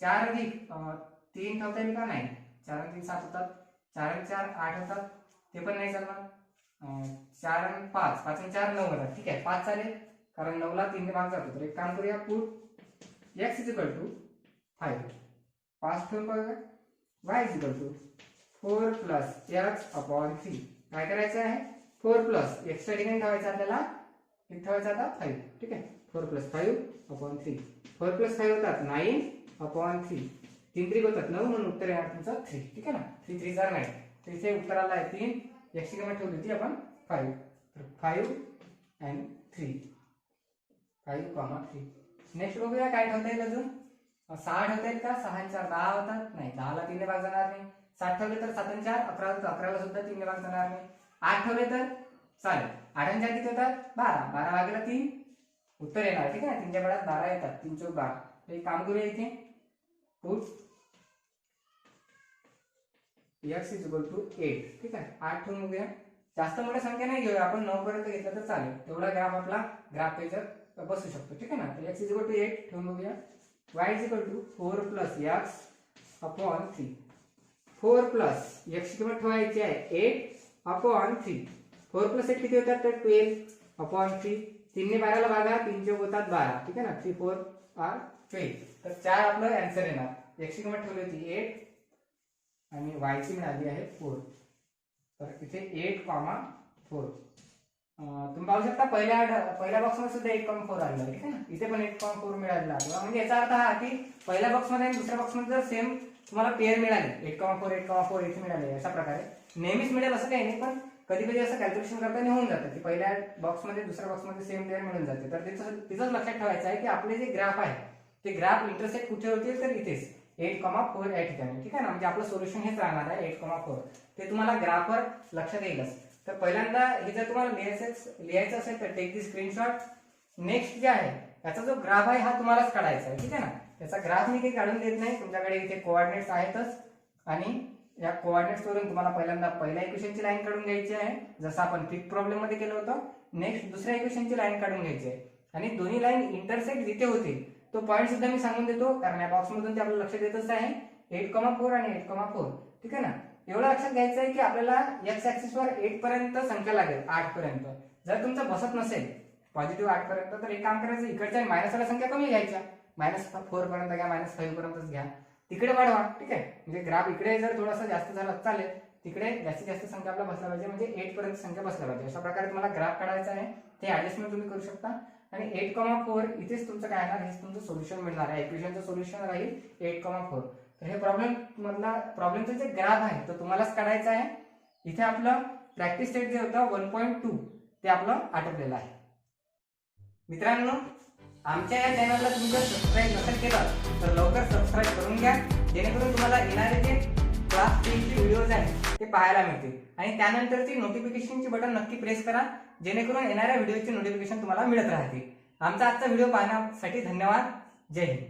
A: 4 अधिक 3 ठेवता येईल का नाही. 4 आणि 3 7 होतात, 4 आणि 4 8 होतात, ते पण नाही चालणार. 4 आणि 5 5 आणि 4 9 होतात. ठीक आहे, 5 चालेल कारण 9 ला 3 ने भाग जातो. तर एक काम करूया put x is equal to 5. 5 ठेवून बघा. y is equal to 4 plus x upon 3. काय करायचं आहे 4 प्लस x च्या ठिकाणी ठेवायचं आपल्याला, किती ठेवायचं आता 5. ठीक आहे, 4 प्लस 5 अपॉन 3. 4 प्लस 5 होतात 9 अपॉन 3. 3 3 होतात 9 म्हणून उत्तर येणार तुमचं 3. ठीक आहे ना, 3 3 जार 9. तर इथे उत्तराला आहे 3. x ची किंमत ठेवली होती आपण 5. तर 5 आणि 3 5, 3. नेक्स्ट बघूया काय ठेवता येईल अजून. 6 ठेवता येईल का. 6 आणि 4 10 होतात, नाही 10 ला 3 ने भाग जाणार नाही. 7 ठेवले तर 7 आणि 4 11 होतात, 11 ला सुद्धा 3 ने भाग जाणार नाही. 8 ठेवले तर चालेल. 8 आणि 4 किती होतात 12. 12 भागेला 3 उत्तर येणार. ठीक आहे, 3 च्या बळात 12 येतात. 3 चौक 12. तर एक काम करूया इथे put x is equal to 8. ठीक आहे, 8 ठेवून बघूया. जास्त मोठ्या संख्या नाही घेऊया आपण, 9 पर्यंत घेतलं तर चालेल. तेवढा ग्राफ आपला ग्राफ पेजर बसू शकतो. ठीक आहे ना, तर x इज इक्वल टू 8 ठेवून बघूया. y is equal to 4 plus x upon 3. 4 plus x ची किंमत ठेवायची आहे 8 अपॉन 3. 4 प्लस 8 किती होतात तर 12 अपॉन 3. 3 ने 12 ला भागा, 3 चौक होतात 12. ठीक आहे ना, 3 4 आर 12. तर 4 आपलं आन्सर येणार. x ची किंमत ठेवली होती 8 आणि y ची मिळाली आहे 4. तर इथे 8, 4 तुम्ही पाहू शकता पहिल्या बॉक्समध्ये सुद्धा 8,4 आलेला आहे, ठीक आहे ना. इथे पण 8,4 मिळालेला आहे. म्हणजे याचा अर्थ हा की पहिल्या बॉक्समध्ये आणि दुसऱ्या बॉक्समध्ये जर सेम तुम्हाला पेअर मिळाली 8,4 8,4 इथे मिळाले अशा प्रकारे नेहमीच मिळेल असं काही नाही, पण कधी कधी असं कॅल्क्युलेशन करताना होऊन जातं की पहिल्या बॉक्समध्ये दुसऱ्या बॉक्समध्ये सेम पेअर मिळून जाते. तर तिथंच लक्षात ठेवायचं आहे की आपले जे ग्राफ आहे ते ग्राफ इंटरसेक्ट कुठे होतील तर इथेच 8,4 या ठिकाणी, ठीक आहे ना. म्हणजे आपलं सोल्युशन हेच राहणार आहे 8,4. ते तुम्हाला ग्राफवर लक्षात येईलच. तर पहिल्यांदा हे जर तुम्हाला लिहायचं असेल तर टेक दी स्क्रीनशॉट. नेक्स्ट जे आहे याचा जो ग्राफ आहे हा तुम्हालाच काढायचा आहे, ठीक आहे ना. याचा ग्राफ मी काही काढून देत नाही, तुमच्याकडे इथे कोऑर्डिनेट्स आहेतच आणि या कोऑर्डिनेट्स वरून तुम्हाला पहिल्यांदा पहिल्या इक्वेशनची लाईन काढून घ्यायची आहे जसं आपण फिफ्थ प्रॉब्लेम मध्ये केलं होतं. नेक्स्ट दुसऱ्या इक्वेशनची लाईन काढून घ्यायची आहे आणि दोन्ही लाईन इंटरसेक्ट जिथे होतील तो पॉईंट सुद्धा मी सांगून देतो, कारण या बॉक्स मधून ते आपल्याला लक्षात येतच आहे 8,4 आणि 8,4, ठीक आहे ना. एवढं लक्षात घ्यायचं आहे की आपल्याला एक्स ऍक्सिस वर 8 पर्यंत संख्या लागेल, 8 पर्यंत. जर तुमचं बसत नसेल पॉझिटिव्ह 8 पर्यंत तर एक काम करायचं, इकडच्या मायनस वाल्या संख्या कमी घ्यायच्या, -4 पर्यंत घ्या, -5 पर्यंतच घ्या, तिकडे वाढवा, ठीक आहे. म्हणजे ग्राफ इकडे जर थोडासा जास्त झाला चालेल, तिकडे जास्तीत जास्त संख्या आपला बसला पाहिजे, म्हणजे 8 पर्यंत संख्या बसला पाहिजे. अशा प्रकारे तुम्हाला ग्राफ काढायचा आहे, ते ऍडजस्टमेंट तुम्ही करू शकता. आणि 8,4 इथेच तुमचं काय येणार, हेच तुमचं सोल्युशन मिळणार आहे. इक्वेशनचं सोल्युशन राहील 8,4. तर हे प्रॉब्लेमचं जे ग्राफ आहे तो तुम्हालाच काढायचा आहे. इथे आपलं प्रॅक्टिस सेट जे होतं 1.2 ते आपलं आटोपलेलं आहे. मित्रांनो, आमच्या या चॅनलला तुम्ही जर सबस्क्राईब नसेल केलं तर लवकर सबस्क्राईब करून घ्या, जेणेकरून तुम्हाला येणारे जे क्लास 3चे व्हिडिओज आहेत ते पाहायला मिळतील. आणि त्यानंतरची नोटिफिकेशनची बटन नक्की प्रेस करा, जेणेकरून येणाऱ्या व्हिडिओची नोटिफिकेशन तुम्हाला मिळत राहतील. आमचा आजचा व्हिडिओ पाहण्यासाठी धन्यवाद. जय हिंद.